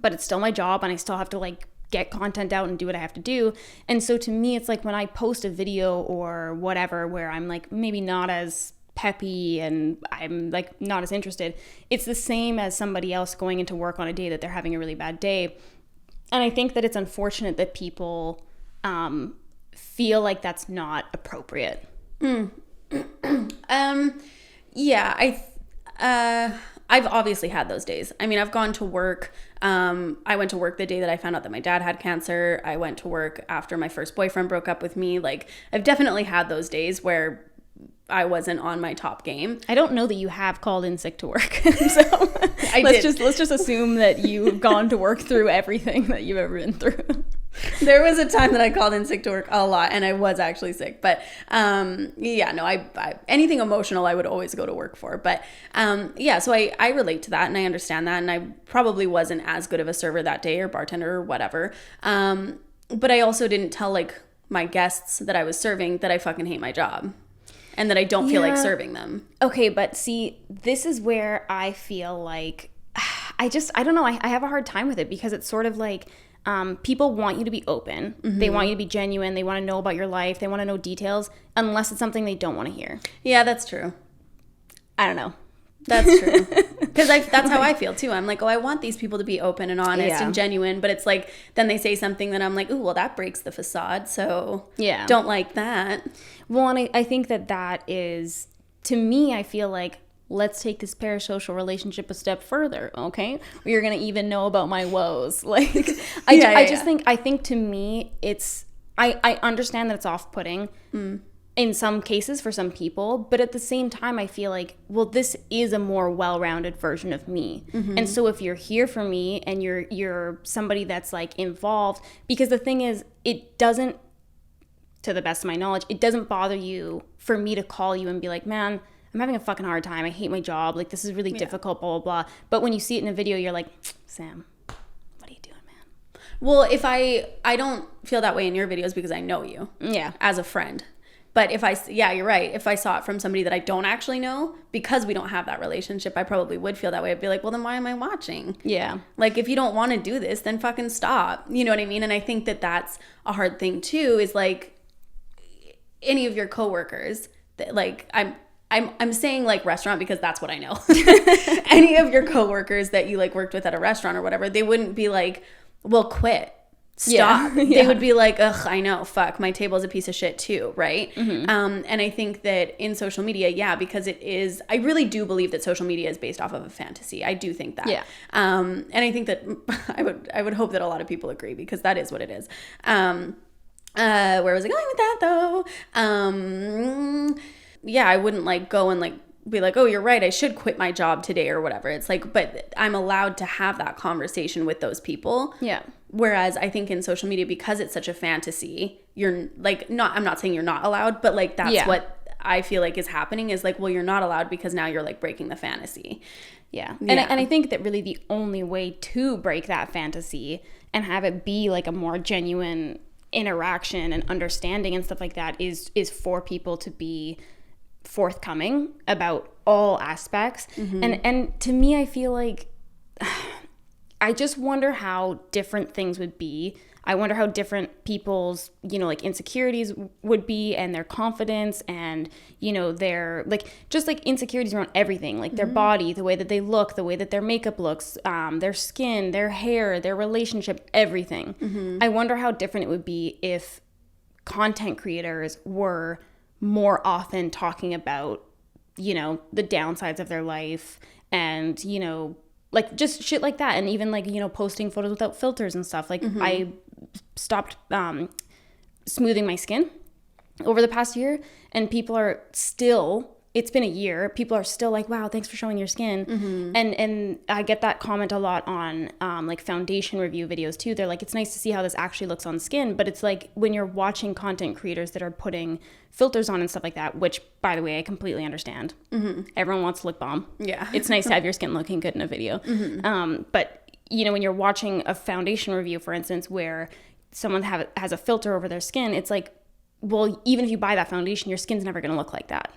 But it's still my job and I still have to like get content out and do what I have to do. And so to me, it's like when I post a video or whatever where I'm like maybe not as peppy and I'm like not as interested, it's the same as somebody else going into work on a day that they're having a really bad day. And I think that it's unfortunate that people feel like that's not appropriate. Yeah, I've obviously had those days. I mean, I've gone to work. I went to work the day that I found out that my dad had cancer. I went to work after my first boyfriend broke up with me. Like, I've definitely had those days where I wasn't on my top game. I don't know that you have called in sick to work. So let's just assume that you've gone to work through everything that you've ever been through. There was a time that I called in sick to work a lot and I was actually sick. But yeah, no, I anything emotional I would always go to work for. But yeah, so I relate to that and I understand that. And I probably wasn't as good of a server that day or bartender or whatever. But I also didn't tell like my guests that I was serving that I fucking hate my job. And that I don't feel like serving them. Okay, but see, this is where I feel like, I don't know, I have a hard time with it because it's sort of like, people want you to be open. They want you to be genuine. They want to know about your life. They want to know details, unless it's something they don't want to hear. Yeah, that's true. I don't know. That's true. Because that's how I feel too. I'm like, oh, I want these people to be open and honest and genuine. But it's like, then they say something that I'm like, ooh, well, that breaks the facade. So don't like that. Well, and I think that is, to me, I feel like, let's take this parasocial relationship a step further, okay? You're going to even know about my woes. Like, I think to me, it's, I understand that it's off-putting in some cases for some people, but at the same time, I feel like, well, this is a more well-rounded version of me. And so if you're here for me and you're somebody that's like involved, because the thing is, it doesn't, to the best of my knowledge, it doesn't bother you for me to call you and be like, man, I'm having a fucking hard time. I hate my job. Like, this is really difficult, blah, blah, blah. But when you see it in a video, you're like, Sam, what are you doing, man? Well, if I don't feel that way in your videos because I know you. Yeah. As a friend. But you're right. If I saw it from somebody that I don't actually know, because we don't have that relationship, I probably would feel that way. I'd be like, well, then why am I watching? Yeah. Like, if you don't want to do this, then fucking stop. You know what I mean? And I think that that's a hard thing too, is like any of your coworkers that, like, I'm saying like restaurant because that's what I know. Any of your coworkers that you like worked with at a restaurant or whatever, they wouldn't be like, well, quit. Stop. Yeah. They would be like, ugh, I know, fuck, my table's a piece of shit too, right? Mm-hmm. And I think that in social media, because it is, I really do believe that social media is based off of a fantasy. I do think that. Yeah. And I think that I would hope that a lot of people agree, because that is what it is. Where was I going with that though? I wouldn't like go and like be like, oh, you're right, I should quit my job today or whatever. It's like, but I'm allowed to have that conversation with those people. Yeah. Whereas I think in social media, because it's such a fantasy, you're like, I'm not saying you're not allowed, but like that's what I feel like is happening, is like, well, you're not allowed because now you're like breaking the fantasy. Yeah. And I think that really the only way to break that fantasy and have it be like a more genuine interaction and understanding and stuff like that is for people to be forthcoming about all aspects. Mm-hmm. And to me, I feel like I just wonder how different things would be. I wonder how different people's, like insecurities would be, and their confidence, and, their like, just like insecurities around everything, like their body, the way that they look, the way that their makeup looks, their skin, their hair, their relationship, everything. Mm-hmm. I wonder how different it would be if content creators were more often talking about, the downsides of their life, and, like just shit like that. And even like, posting photos without filters and stuff. Like I stopped smoothing my skin over the past year, and people are still, it's been a year, people are still like, wow, thanks for showing your skin. Mm-hmm. And I get that comment a lot on like foundation review videos too. They're like, it's nice to see how this actually looks on skin. But it's like, when you're watching content creators that are putting filters on and stuff like that, which, by the way, I completely understand. Mm-hmm. Everyone wants to look bomb. Yeah. It's nice to have your skin looking good in a video. Mm-hmm. But, when you're watching a foundation review, for instance, where someone has a filter over their skin, it's like, well, even if you buy that foundation, your skin's never going to look like that.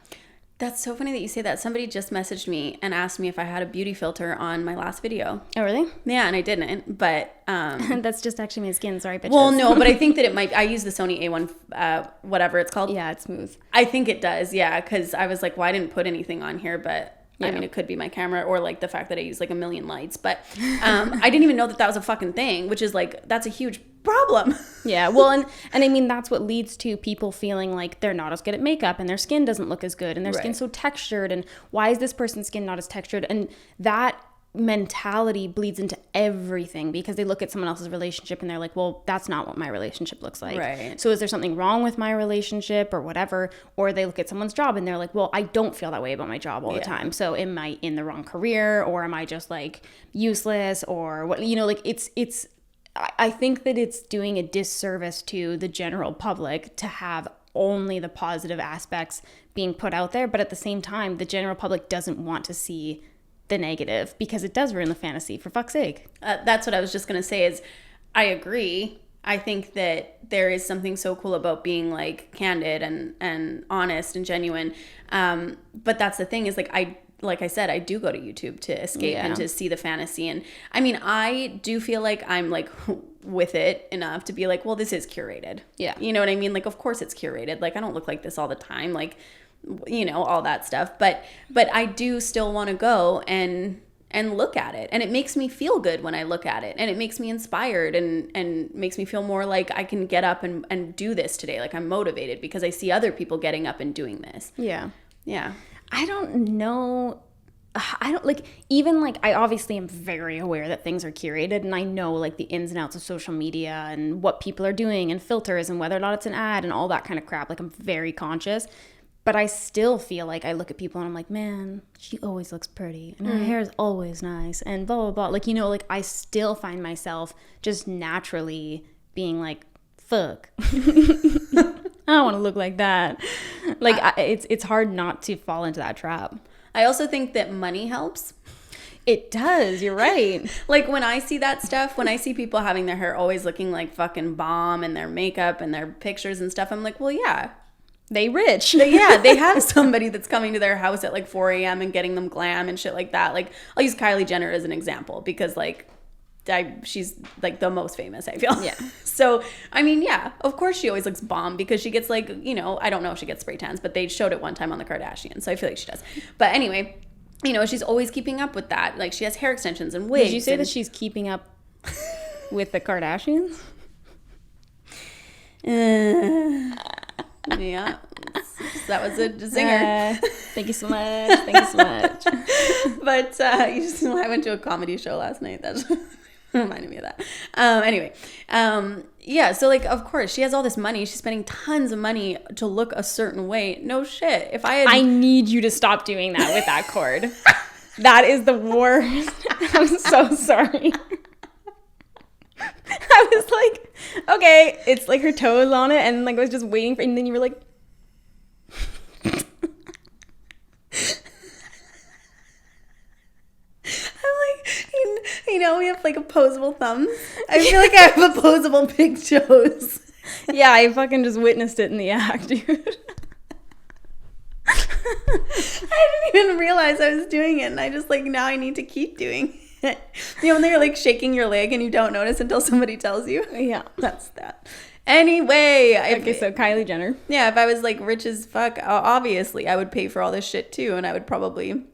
That's so funny that you say that. Somebody just messaged me and asked me if I had a beauty filter on my last video. Oh, really? Yeah, and I didn't, but... That's just actually my skin, sorry, bitches. Well, no, but I think that it might... I use the Sony A1, whatever it's called. Yeah, it's smooth. I think it does, yeah, because I was like, well, I didn't put anything on here, but... Yeah. I mean, it could be my camera, or like the fact that I use like a million lights, but I didn't even know that was a fucking thing, which is like, that's a huge problem. Yeah, well, and I mean, that's what leads to people feeling like they're not as good at makeup, and their skin doesn't look as good, and their skin's so textured, and why is this person's skin not as textured? And that mentality bleeds into everything, because they look at someone else's relationship and they're like, well, that's not what my relationship looks like. Right. So is there something wrong with my relationship or whatever? Or they look at someone's job and they're like, well, I don't feel that way about my job all the time. So am I in the wrong career, or am I just like useless, or what, like it's I think that it's doing a disservice to the general public to have only the positive aspects being put out there. But at the same time, the general public doesn't want to see the negative, because it does ruin the fantasy, for fuck's sake. That's what I was just going to say, is I agree. I think that there is something so cool about being like candid and honest and genuine. But that's the thing, is like I said, I do go to YouTube to escape and to see the fantasy. And I mean, I do feel like I'm like with it enough to be like, well, this is curated. Yeah. You know what I mean? Like, of course it's curated. Like, I don't look like this all the time. Like, all that stuff. But I do still want to go and look at it. And it makes me feel good when I look at it. And it makes me inspired and makes me feel more like I can get up and do this today. Like, I'm motivated because I see other people getting up and doing this. Yeah. Yeah. I don't know. I don't like, even like, I obviously am very aware that things are curated, and I know like the ins and outs of social media and what people are doing and filters and whether or not it's an ad and all that kind of crap. Like, I'm very conscious. But I still feel like I look at people and I'm like, man, she always looks pretty, and her hair is always nice, and blah, blah, blah. Like, like, I still find myself just naturally being like, fuck. I don't want to look like that. Like, it's hard not to fall into that trap. I also think that money helps. It does. You're right. Like when I see that stuff, when I see people having their hair always looking like fucking bomb and their makeup and their pictures and stuff, I'm like, well, yeah. They rich. They have somebody that's coming to their house at like 4 a.m. and getting them glam and shit like that. Like, I'll use Kylie Jenner as an example because like she's like the most famous, I feel. Yeah. So, I mean, yeah, of course she always looks bomb because she gets like, you know, I don't know if she gets spray tans, but they showed it one time on the Kardashians. So I feel like she does. But anyway, you know, she's always keeping up with that. Like she has hair extensions and wigs. Did you say that she's keeping up with the Kardashians? Yeah. That was a zinger. Thank you so much. Thank you so much. But I went to a comedy show last night. That's reminded me of that. Anyway, yeah, so like, of course, she has all this money. She's spending tons of money to look a certain way. No shit. If I need you to stop doing that with that cord. That is the worst. I'm so sorry. I was like, okay, it's like her toes on it, and like I was just waiting for, and then you were like, you know, we have like opposable thumbs. I feel like I have opposable big toes. Yeah, I fucking just witnessed it in the act, dude. I didn't even realize I was doing it, and I just like, now I need to keep doing it. You know, when they're like shaking your leg and you don't notice until somebody tells you? Yeah. That's that. Anyway. Okay, so Kylie Jenner. Yeah, if I was like rich as fuck, obviously I would pay for all this shit too, and I would probably,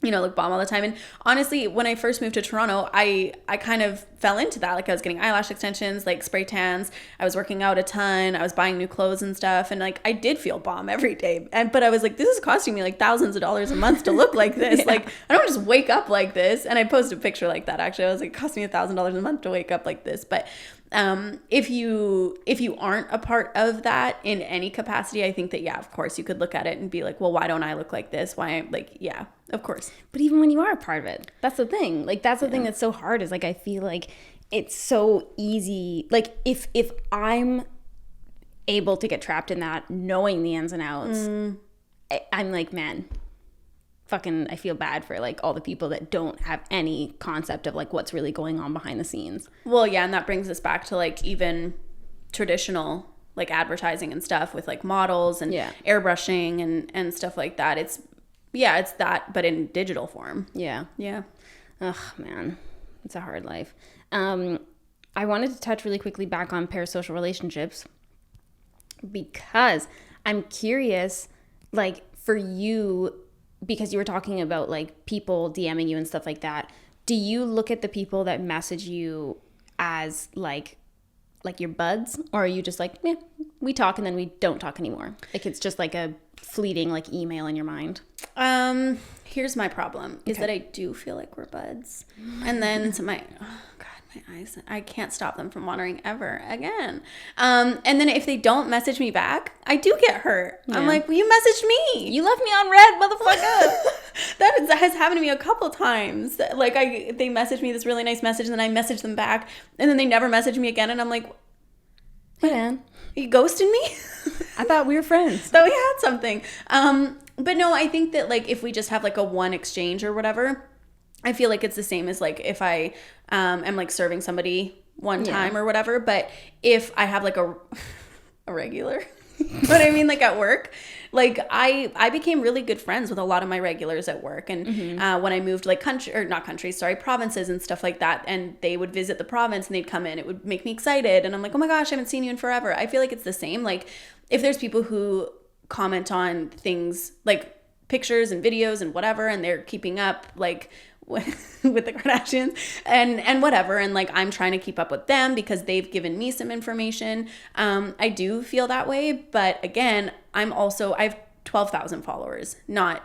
you know, look bomb all the time. And honestly, when I first moved to Toronto, I kind of fell into that. Like I was getting eyelash extensions, like spray tans. I was working out a ton. I was buying new clothes and stuff. And like, I did feel bomb every day. But I was like, this is costing me like thousands of dollars a month to look like this. Yeah. Like, I don't just wake up like this. And I posted a picture like that. Actually, I was like, it cost me $1,000 a month to wake up like this. But if you aren't a part of that in any capacity, I think that, yeah, of course you could look at it and be like, well, why don't I look like this? Why? Like, yeah, of course. But even when you are a part of it, that's the thing. Like, that's the thing that's so hard is like, I feel like it's so easy. Like if I'm able to get trapped in that, knowing the ins and outs, I'm like, man, fucking, I feel bad for like all the people that don't have any concept of like what's really going on behind the scenes. Well, yeah, and that brings us back to like even traditional like advertising and stuff with like models and airbrushing and stuff like that. It's that, but in digital form. Yeah. Yeah. Ugh, man, it's a hard life. I wanted to touch really quickly back on parasocial relationships because I'm curious, like for you, because you were talking about like people DMing you and stuff like that. Do you look at the people that message you as like your buds, or are you just like, yeah, we talk and then we don't talk anymore? Like it's just like a fleeting like email in your mind. Here's my problem is that I do feel like we're buds, and then my eyes, I can't stop them from wandering ever again. And then if they don't message me back, I do get hurt. Yeah. I'm like, well, you messaged me. You left me on red, motherfucker. That has happened to me a couple times. Like they message me this really nice message, and then I message them back, and then they never message me again, and I'm like, hey man, are you ghosting me? I thought we were friends. Thought we had something. But no, I think that like if we just have like a one exchange or whatever, I feel like it's the same as like if I am like serving somebody one time or whatever. But if I have like a regular, but I mean like at work, like I became really good friends with a lot of my regulars at work. And when I moved like provinces and stuff like that, and they would visit the province and they'd come in, it would make me excited. And I'm like, oh my gosh, I haven't seen you in forever. I feel like it's the same. Like if there's people who comment on things like pictures and videos and whatever, and they're keeping up like with the Kardashians and whatever, and like I'm trying to keep up with them because they've given me some information, I do feel that way. But again, I have 12,000 followers, not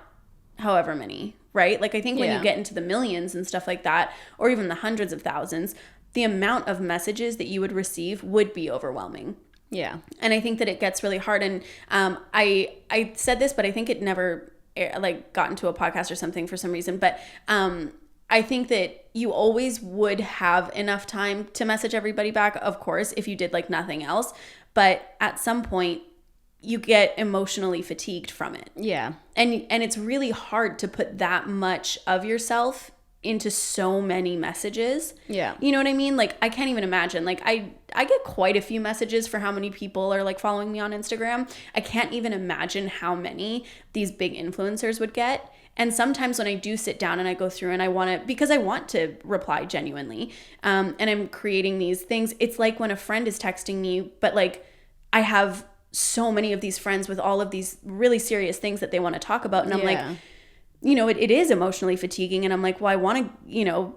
however many, right? Like I think when you get into the millions and stuff like that, or even the hundreds of thousands, the amount of messages that you would receive would be overwhelming. Yeah. And I think that it gets really hard. And I said this, but I think it never like got into a podcast or something for some reason. But I think that you always would have enough time to message everybody back, of course, if you did like nothing else. But at some point, you get emotionally fatigued from it. Yeah. And it's really hard to put that much of yourself into so many messages. Yeah. You know what I mean? Like, I can't even imagine. Like, I get quite a few messages for how many people are like following me on Instagram. I can't even imagine how many these big influencers would get. And sometimes when I do sit down and I go through and because I want to reply genuinely, and I'm creating these things, it's like when a friend is texting me, but like I have so many of these friends with all of these really serious things that they want to talk about. And I'm like, you know, it is emotionally fatiguing. And I'm like, well, I want to, you know,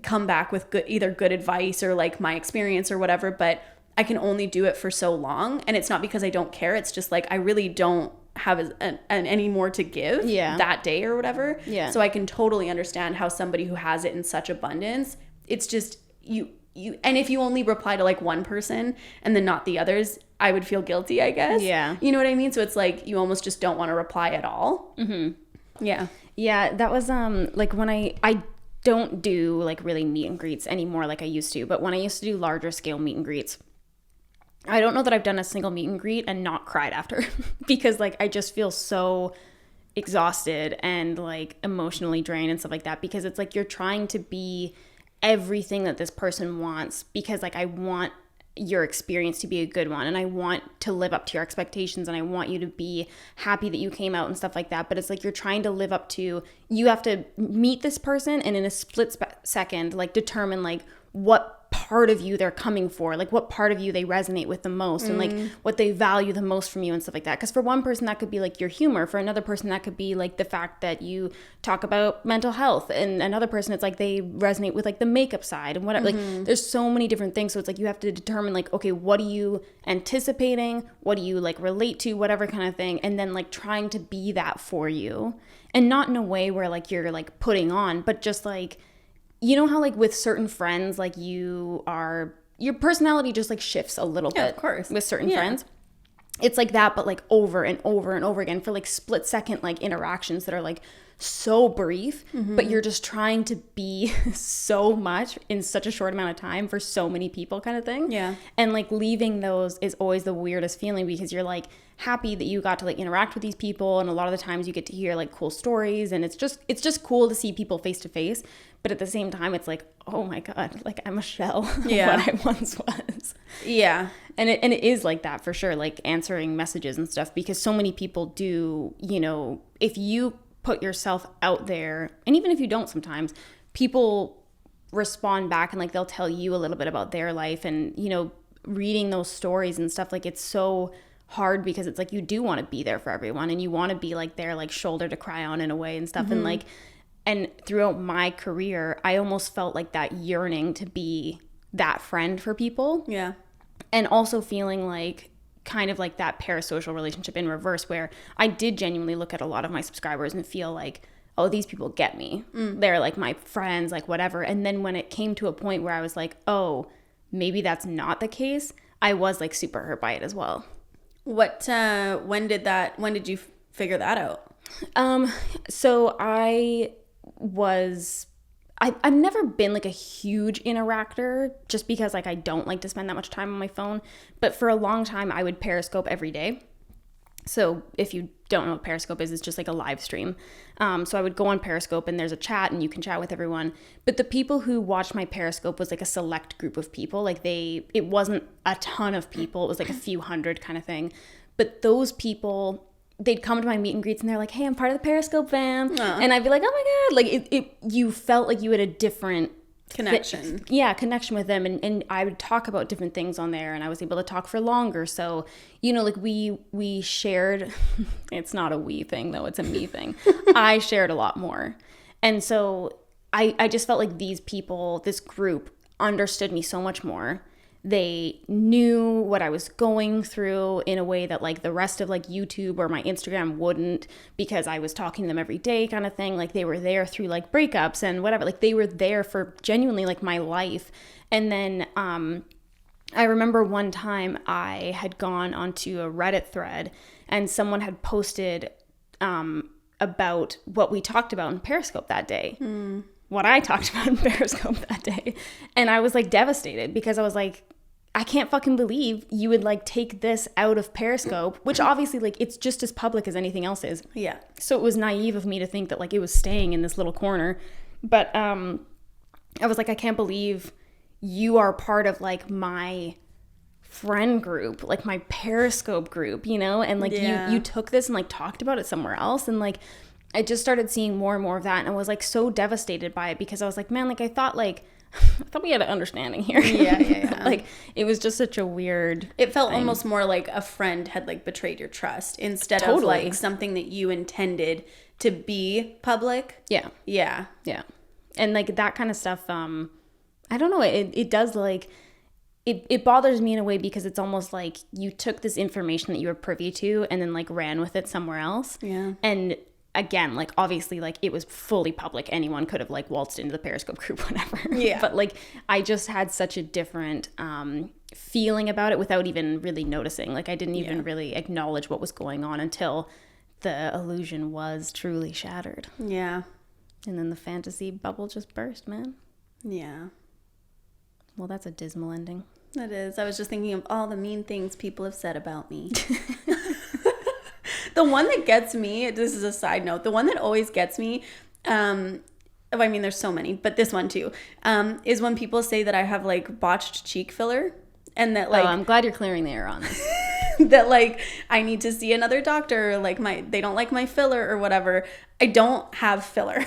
come back with either good advice or like my experience or whatever, but I can only do it for so long. And it's not because I don't care. It's just like, I really don't have any more to give that day or whatever. Yeah. So I can totally understand how somebody who has it in such abundance, it's just you, and if you only reply to like one person and then not the others, I would feel guilty, I guess. Yeah. You know what I mean? So it's like, you almost just don't want to reply at all. Mm-hmm. Yeah. Yeah. That was, like when I don't do like really meet and greets anymore like I used to, but when I used to do larger scale meet and greets, I don't know that I've done a single meet and greet and not cried after because like I just feel so exhausted and like emotionally drained and stuff like that, because it's like you're trying to be everything that this person wants, because like I want your experience to be a good one and I want to live up to your expectations and I want you to be happy that you came out and stuff like that. But it's like you're trying to live up to, you have to meet this person and in a split second like determine like what part of you they're coming for, like what part of you they resonate with the most and like what they value the most from you and stuff like that. Because for one person that could be like your humor, for another person that could be like the fact that you talk about mental health, and another person it's like they resonate with like the makeup side and whatever. Like there's so many different things, so it's like you have to determine like, okay, what are you anticipating, what do you like relate to, whatever kind of thing, and then like trying to be that for you, and not in a way where like you're like putting on, but just like, you know how like with certain friends, like your personality just like shifts a little bit, of course, with certain friends. It's like that, but like over and over and over again for like split second like interactions that are like so brief, but you're just trying to be so much in such a short amount of time for so many people kind of thing. Yeah. And like leaving those is always the weirdest feeling, because you're like happy that you got to like interact with these people, and a lot of the times you get to hear like cool stories, and it's just cool to see people face to face. But at the same time, it's like, oh my God, like I'm a shell of what I once was. Yeah. And it is like that for sure, like answering messages and stuff, because so many people do, you know, if you put yourself out there, and even if you don't sometimes, people respond back and like they'll tell you a little bit about their life, and, you know, reading those stories and stuff, like it's so hard because it's like you do want to be there for everyone, and you want to be like their like shoulder to cry on in a way and stuff. And like, and throughout my career, I almost felt like that yearning to be that friend for people. Yeah. And also feeling like kind of like that parasocial relationship in reverse, where I did genuinely look at a lot of my subscribers and feel like, oh, these people get me. They're like my friends, like whatever. And then when it came to a point where I was like, oh, maybe that's not the case, I was like super hurt by it as well. When did you figure that out? So I've never been like a huge interactor, just because like I don't like to spend that much time on my phone. But for a long time, I would Periscope every day. So if you don't know what Periscope is, it's just like a live stream. So I would go on Periscope and there's a chat and you can chat with everyone. But the people who watched my Periscope was like a select group of people. Like it wasn't a ton of people. It was like a few hundred kind of thing. But those people, they'd come to my meet and greets and they're like, hey, I'm part of the Periscope fam. And I'd be like, oh my God. Like you felt like you had a different connection. Connection with them. And I would talk about different things on there, and I was able to talk for longer. So, you know, like we shared, it's not a we thing though, it's a me thing. I shared a lot more. And so I just felt like these people, this group understood me so much more. They knew what I was going through in a way that like the rest of like YouTube or my Instagram wouldn't, because I was talking to them every day kind of thing. Like they were there through like breakups and whatever. Like they were there for genuinely like my life. And then I remember one time I had gone onto a Reddit thread and someone had posted about what we talked about in Periscope that day. What I talked about in Periscope that day. And I was like devastated, because I was like, I can't fucking believe you would like take this out of Periscope, which obviously like it's just as public as anything else is. Yeah. So it was naive of me to think that like it was staying in this little corner. But I was like, I can't believe you are part of like my friend group, like my Periscope group, you know? And like you took this and like talked about it somewhere else. And like I just started seeing more and more of that. And I was like so devastated by it because I was like, man, like I thought we had an understanding here. Yeah. Like it was just such a weird It felt thing. almost more like a friend had like betrayed your trust instead of like something that you intended to be public. Yeah. And like that kind of stuff, I don't know, it does like it bothers me in a way because it's almost like you took this information that you were privy to and then like ran with it somewhere else. Yeah. And again, like obviously like it was fully public. Anyone could have like waltzed into the Periscope group, whatever. Yeah. But like I just had such a different feeling about it without even really noticing. Like I didn't even really acknowledge what was going on until the illusion was truly shattered. Yeah. And then the fantasy bubble just burst, man. Yeah. Well, that's a dismal ending. That is. I was just thinking of all the mean things people have said about me. The one that gets me, this is a side note, the one that always gets me, I mean, there's so many, but this one too, is when people say that I have like botched cheek filler and that like... Oh, I'm glad you're clearing the air on this. that like I need to see another doctor, like they don't like my filler or whatever. I don't have filler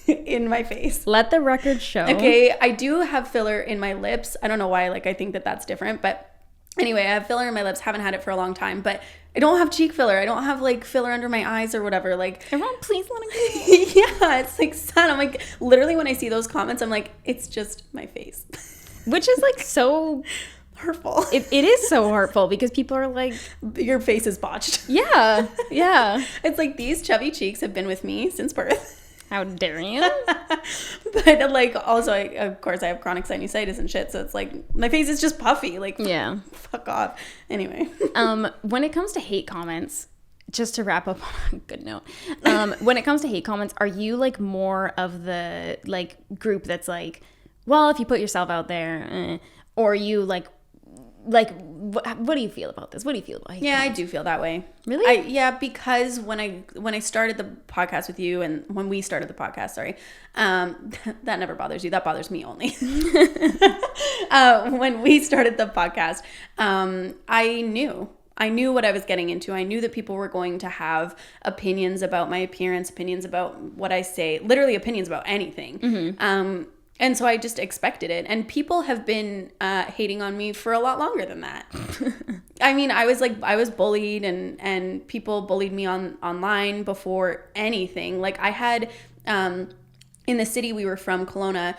in my face. Let the record show. Okay, I do have filler in my lips. I don't know why, like I think that that's different, but anyway, I have filler in my lips, haven't had it for a long time, but I don't have cheek filler. I don't have like filler under my eyes or whatever. Like, everyone, please let him go. Yeah, it's like, son, I'm like, literally when I see those comments, I'm like, it's just my face. Which is like so hurtful. It is so hurtful because people are like, your face is botched. Yeah. It's like these chubby cheeks have been with me since birth. How dare you? But like also, of course, I have chronic sinusitis and shit, so it's like my face is just puffy. Like, yeah, fuck off. Anyway, when it comes to hate comments, just to wrap up on a good note, when it comes to hate comments, are you like more of the like group that's like, well, if you put yourself out there, or are you like what do you feel about this? What do you feel about hate comments? I do feel that way. Really? Because when I started the podcast with you, and when we started the podcast, sorry, that never bothers you. That bothers me only. When we started the podcast, I knew what I was getting into. I knew that people were going to have opinions about my appearance, opinions about what I say, literally opinions about anything. Mm-hmm. And so I just expected it. And people have been hating on me for a lot longer than that. I mean, I was bullied and people bullied me online before anything. Like I had, in the city we were from, Kelowna,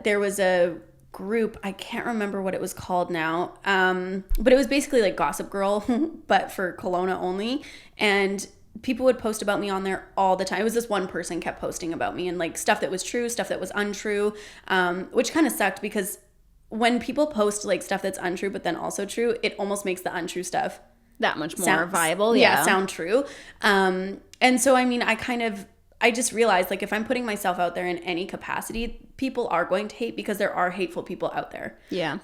there was a group, I can't remember what it was called now, but it was basically like Gossip Girl, but for Kelowna only. And people would post about me on there all the time. It was this one person kept posting about me and like stuff that was true, stuff that was untrue, which kind of sucked because when people post like stuff that's untrue but then also true, it almost makes the untrue stuff that much more viable. Yeah, sound true. And so I mean, I just realized like if I'm putting myself out there in any capacity, people are going to hate because there are hateful people out there. Yeah.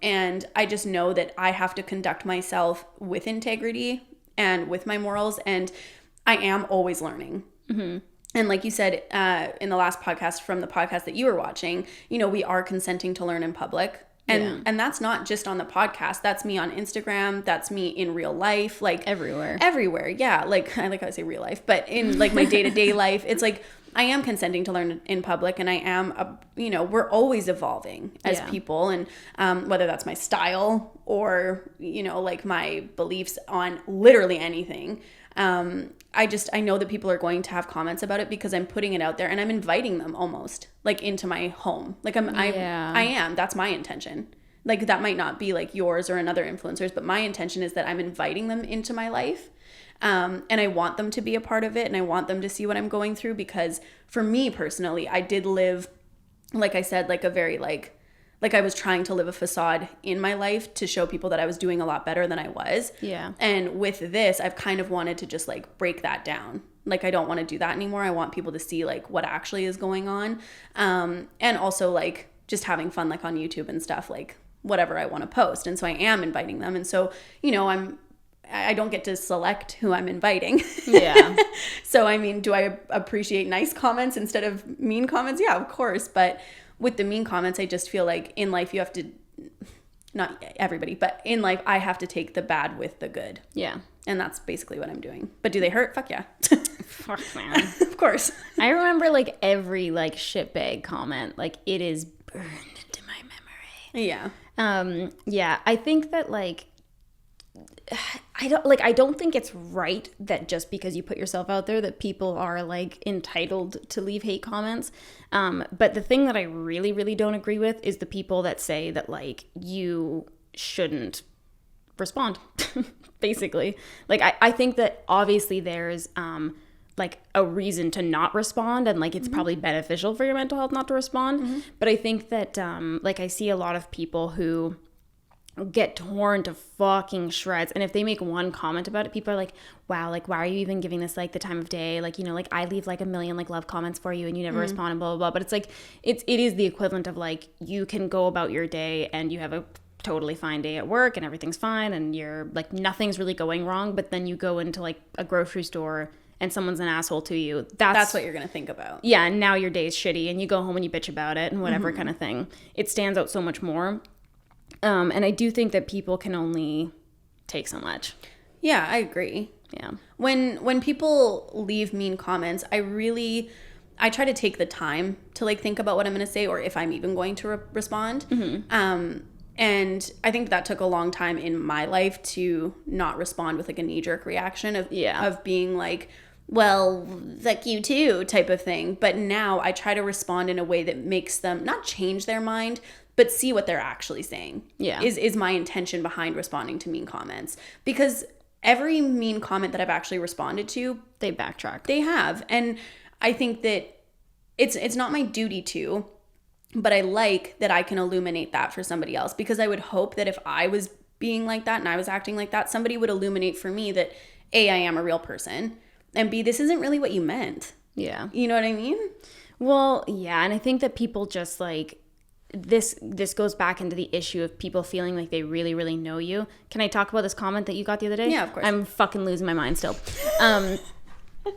And I just know that I have to conduct myself with integrity and with my morals, and I am always learning. Mm-hmm. And like you said in the last podcast, from the podcast that you were watching, you know, we are consenting to learn in public. And that's not just on the podcast. That's me on Instagram. That's me in real life. Like everywhere. Yeah. Like I like how I say real life, but in like my day-to-day life, it's like I am consenting to learn in public, and I am, we're always evolving as people. And whether that's my style or, like my beliefs on literally anything. I know that people are going to have comments about it because I'm putting it out there and I'm inviting them almost like into my home. Like I am, that's my intention. Like that might not be like yours or another influencer's, but my intention is that I'm inviting them into my life. And I want them to be a part of it, and I want them to see what I'm going through, because for me personally, I did live, like I said, like a very like I was trying to live a facade in my life to show people that I was doing a lot better than I was. Yeah. And with this, I've kind of wanted to just like break that down. Like, I don't want to do that anymore. I want people to see like what actually is going on. And also like just having fun, like on YouTube and stuff, like whatever I want to post. And so I am inviting them. And so, you know, I don't get to select who I'm inviting. Yeah. So, I mean, do I appreciate nice comments instead of mean comments? Yeah, of course. But with the mean comments, I just feel like in life you have to, not everybody, but in life I have to take the bad with the good. Yeah. And that's basically what I'm doing. But do they hurt? Fuck yeah. Fuck, man. Of course. I remember like every like shitbag comment, like it is burned into my memory. Yeah. Yeah, I think that like I don't think it's right that just because you put yourself out there that people are like entitled to leave hate comments. But the thing that I really, really don't agree with is the people that say that like you shouldn't respond, basically. Like I think that obviously there's like a reason to not respond, and like it's probably beneficial for your mental health not to respond. But I think that like I see a lot of people who get torn to fucking shreds, and if they make one comment about it, people are like, wow, like why are you even giving this like the time of day? Like, you know, like I leave like 1 million like love comments for you and you never respond and blah blah blah. But it's like it is the equivalent of like you can go about your day and you have a totally fine day at work and everything's fine and you're like nothing's really going wrong, but then you go into like a grocery store and someone's an asshole to you. That's what you're gonna think about. Yeah, and now your day's shitty and you go home and you bitch about it and whatever kind of thing. It stands out so much more. And I do think that people can only take so much. Yeah, I agree. Yeah. When people leave mean comments, I try to take the time to like think about what I'm going to say or if I'm even going to respond. And I think that took a long time in my life to not respond with like a knee-jerk reaction of being like, well, like you too type of thing. But now I try to respond in a way that makes them not change their mind, but see what they're actually saying. Yeah. Is my intention behind responding to mean comments. Because every mean comment that I've actually responded to, they backtrack. They have. And I think that it's not my duty to, but I like that I can illuminate that for somebody else, because I would hope that if I was being like that and I was acting like that, somebody would illuminate for me that A, I am a real person, and B, this isn't really what you meant. Yeah. You know what I mean? Well, yeah. And I think that people just like, this goes back into the issue of people feeling like they really, really know you. Can I talk about this comment that you got the other day? Yeah, of course. I'm fucking losing my mind still.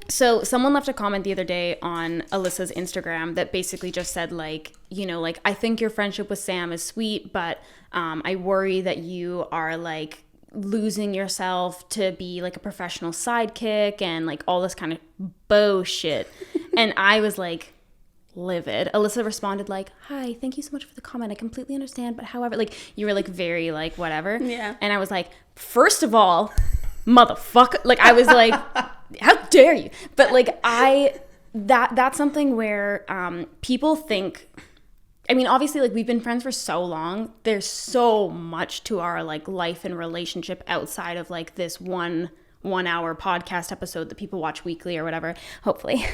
So someone left a comment the other day on Alyssa's Instagram that basically just said like, you know, like, I think your friendship with Sam is sweet, but I worry that you are like losing yourself to be like a professional sidekick and like all this kind of bullshit. And I was like, livid. Alyssa responded like, hi, thank you so much for the comment. I completely understand, but however, like, you were like very like whatever. Yeah. And I was like, first of all, motherfucker. Like, I was like, how dare you? But like, that's something where people think, I mean, obviously, like, we've been friends for so long. There's so much to our like life and relationship outside of like this one hour podcast episode that people watch weekly or whatever, hopefully.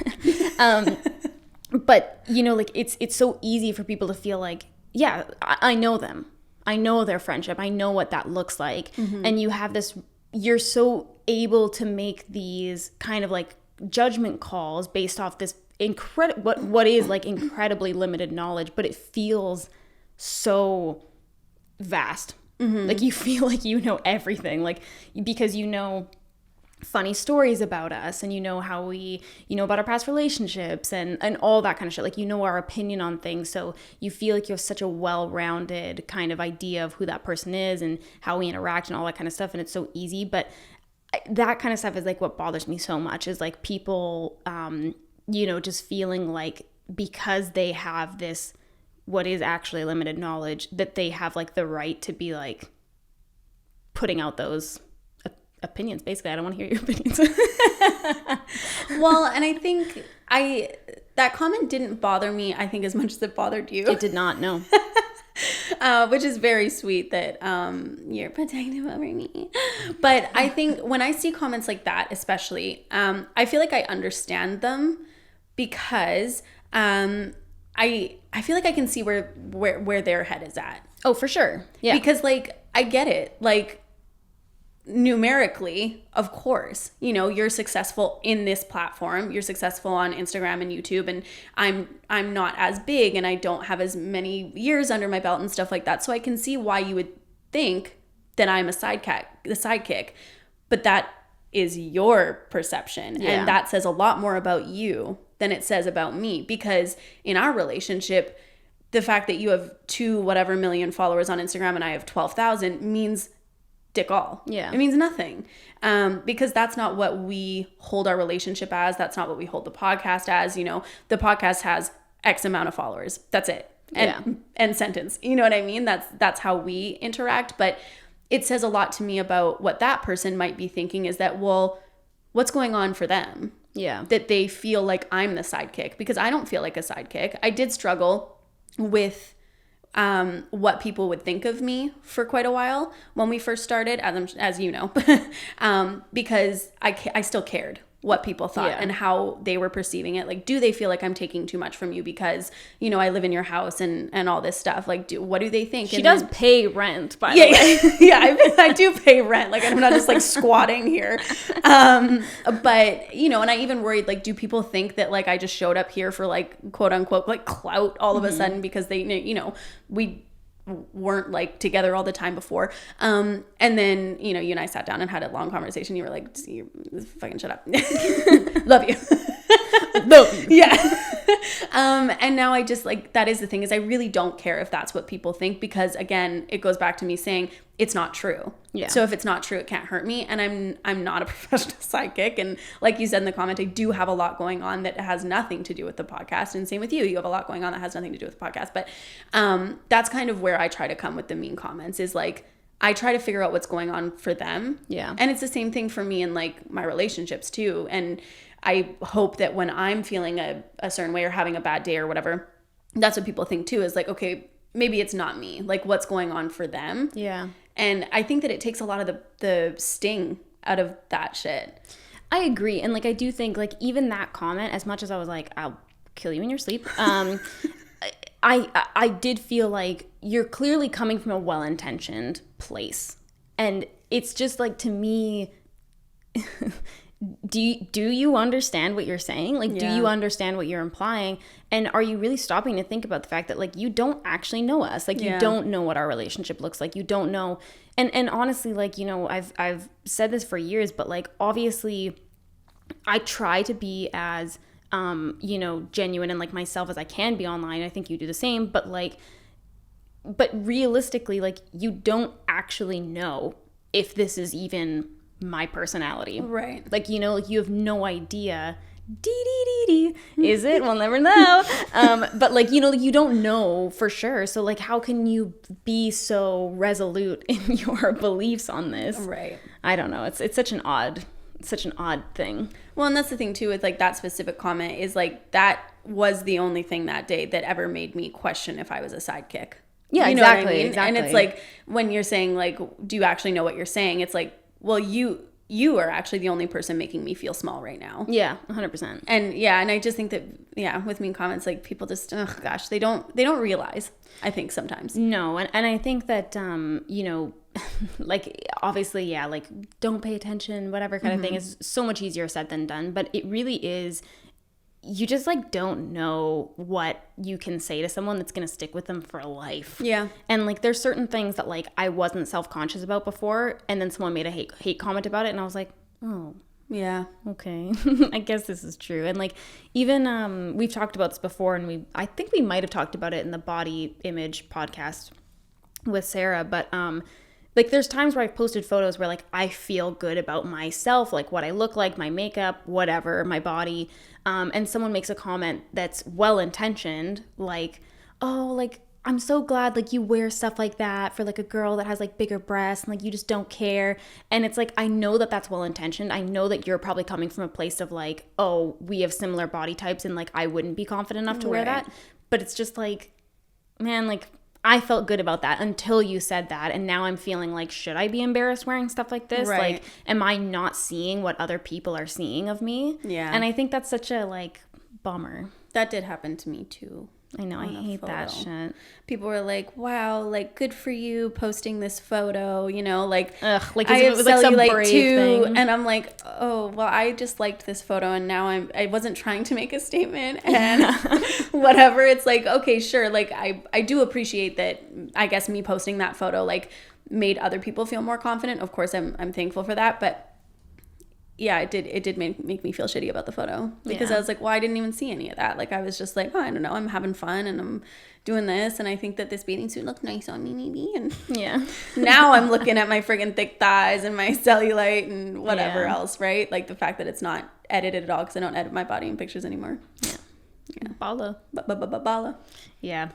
But, you know, like, it's so easy for people to feel like, yeah, I know them. I know their friendship. I know what that looks like. And you have this, you're so able to make these kind of like judgment calls based off this what is like incredibly limited knowledge, but it feels so vast. Like, you feel like you know everything, like, because you know funny stories about us, and you know how you know about our past relationships and all that kind of shit. Like, you know our opinion on things, so you feel like you have such a well-rounded kind of idea of who that person is and how we interact and all that kind of stuff, and it's so easy. But that kind of stuff is like what bothers me so much, is like people you know, just feeling like because they have this what is actually limited knowledge, that they have like the right to be like putting out those opinions. Basically, I don't want to hear your opinions. Well, and I think that comment didn't bother me, I think, as much as it bothered you. It did not, no. Which is very sweet that you're protective over me. But I think when I see comments like that, especially, I feel like I understand them, because I feel like I can see where their head is at. Oh, for sure. Yeah. Because like, I get it. Like, numerically, of course, you know, you're successful in this platform, you're successful on Instagram and YouTube, and I'm not as big and I don't have as many years under my belt and stuff like that. So I can see why you would think that I'm the sidekick, but that is your perception. Yeah. And that says a lot more about you than it says about me, because in our relationship, the fact that you have 2 whatever million followers on Instagram and I have 12,000 means dick all. Yeah. It means nothing. Because that's not what we hold our relationship as. That's not what we hold the podcast as. You know, the podcast has X amount of followers. That's it. And end sentence. You know what I mean? That's how we interact. But it says a lot to me about what that person might be thinking, is that, well, what's going on for them? Yeah. That they feel like I'm the sidekick, because I don't feel like a sidekick. I did struggle with what people would think of me for quite a while when we first started, as you know, because I still cared what people thought and how they were perceiving it. Like, do they feel like I'm taking too much from you because, you know, I live in your house and all this stuff? Like, what do they think? She does pay rent, by the way. Yeah, I do pay rent. Like, I'm not just like squatting here. But, you know, and I even worried, like, do people think that like I just showed up here for like quote unquote like clout all of a sudden because they, you know, we weren't like together all the time before. And then, you know, you and I sat down and had a long conversation. You were like, you fucking shut up. Love you. Love you. Yeah. And now I just like, that is the thing, is I really don't care if that's what people think, because again, it goes back to me saying it's not true. Yeah. So if it's not true, it can't hurt me. And I'm not a professional sidekick. And like you said in the comment, I do have a lot going on that has nothing to do with the podcast. And same with you. You have a lot going on that has nothing to do with the podcast. But that's kind of where I try to come with the mean comments, is like, I try to figure out what's going on for them. Yeah. And it's the same thing for me in like my relationships too. And I hope that when I'm feeling a certain way or having a bad day or whatever, that's what people think too, is like, okay, maybe it's not me. Like, what's going on for them? Yeah. And I think that it takes a lot of the sting out of that shit. I agree. And like, I do think like even that comment, as much as I was like, I'll kill you in your sleep. I did feel like you're clearly coming from a well-intentioned place. And it's just like, to me, do you understand what you're saying? Like, do you understand what you're implying? And are you really stopping to think about the fact that like, you don't actually know us? Like, you don't know what our relationship looks like. You don't know. And honestly, like, you know, I've said this for years, but like, obviously I try to be as, you know, genuine and like myself as I can be online. I think you do the same, but realistically, like, you don't actually know if this is even my personality. Right. Like, you know, like, you have no idea. Is it? We'll never know. But like, you know, you don't know for sure. So like, how can you be so resolute in your beliefs on this? Right. I don't know. It's such an odd thing. Well, and that's the thing too, with like that specific comment, is like, that was the only thing that day that ever made me question if I was a sidekick. Yeah, you know exactly. What I mean? Exactly. And it's like, when you're saying like, do you actually know what you're saying? It's like, well, you are actually the only person making me feel small right now. Yeah, 100%. And yeah, and I just think that, yeah, with mean comments, like, people just, oh gosh, they don't realize, I think, sometimes. No, and I think that, you know, like, obviously, yeah, like, don't pay attention, whatever kind of thing is so much easier said than done. But it really is, you just like don't know what you can say to someone that's going to stick with them for life. Yeah. And like, there's certain things that like I wasn't self-conscious about before, and then someone made a hate comment about it, and I was like, oh, yeah, okay. I guess this is true. And like, even we've talked about this before, and I think we might have talked about it in the body image podcast with Sarah, but like, there's times where I've posted photos where like I feel good about myself, like what I look like, my makeup, whatever, my body, and someone makes a comment that's well-intentioned, like, oh, like, I'm so glad like you wear stuff like that for like a girl that has like bigger breasts, and like you just don't care. And it's like, I know that that's well-intentioned. I know that you're probably coming from a place of like, oh, we have similar body types and like I wouldn't be confident enough to wear that. But it's just like, man, like, I felt good about that until you said that, and now I'm feeling like, should I be embarrassed wearing stuff like this? Right. Like, am I not seeing what other people are seeing of me? Yeah. And I think that's such a like bummer. That did happen to me too. I know, I hate that shit. People were like, wow, like, good for you posting this photo, you know, like, ugh, like I it have was like some cellulite brave too. thing. And I'm like, oh, well, I just liked this photo and now I wasn't trying to make a statement and whatever. It's like, okay, sure. Like, I do appreciate that. I guess me posting that photo, like, made other people feel more confident. Of course, I'm thankful for that. But yeah, it did make me feel shitty about the photo because I was like, well, I didn't even see any of that. Like, I was just like, oh, I don't know, I'm having fun and I'm doing this and I think that this bathing suit looked nice on me maybe. And now I'm looking at my friggin' thick thighs and my cellulite and whatever else, right? Like the fact that it's not edited at all because I don't edit my body in pictures anymore. Bala. Bala. Yeah.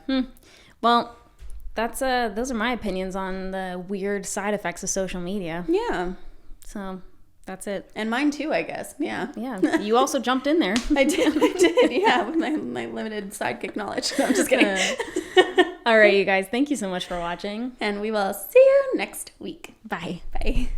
Well, that's those are my opinions on the weird side effects of social media. Yeah. So that's it. And mine too, I guess. Yeah. Yeah. You also jumped in there. I did. Yeah. With my limited sidekick knowledge. I'm just kidding. All right, you guys. Thank you so much for watching. And we will see you next week. Bye. Bye.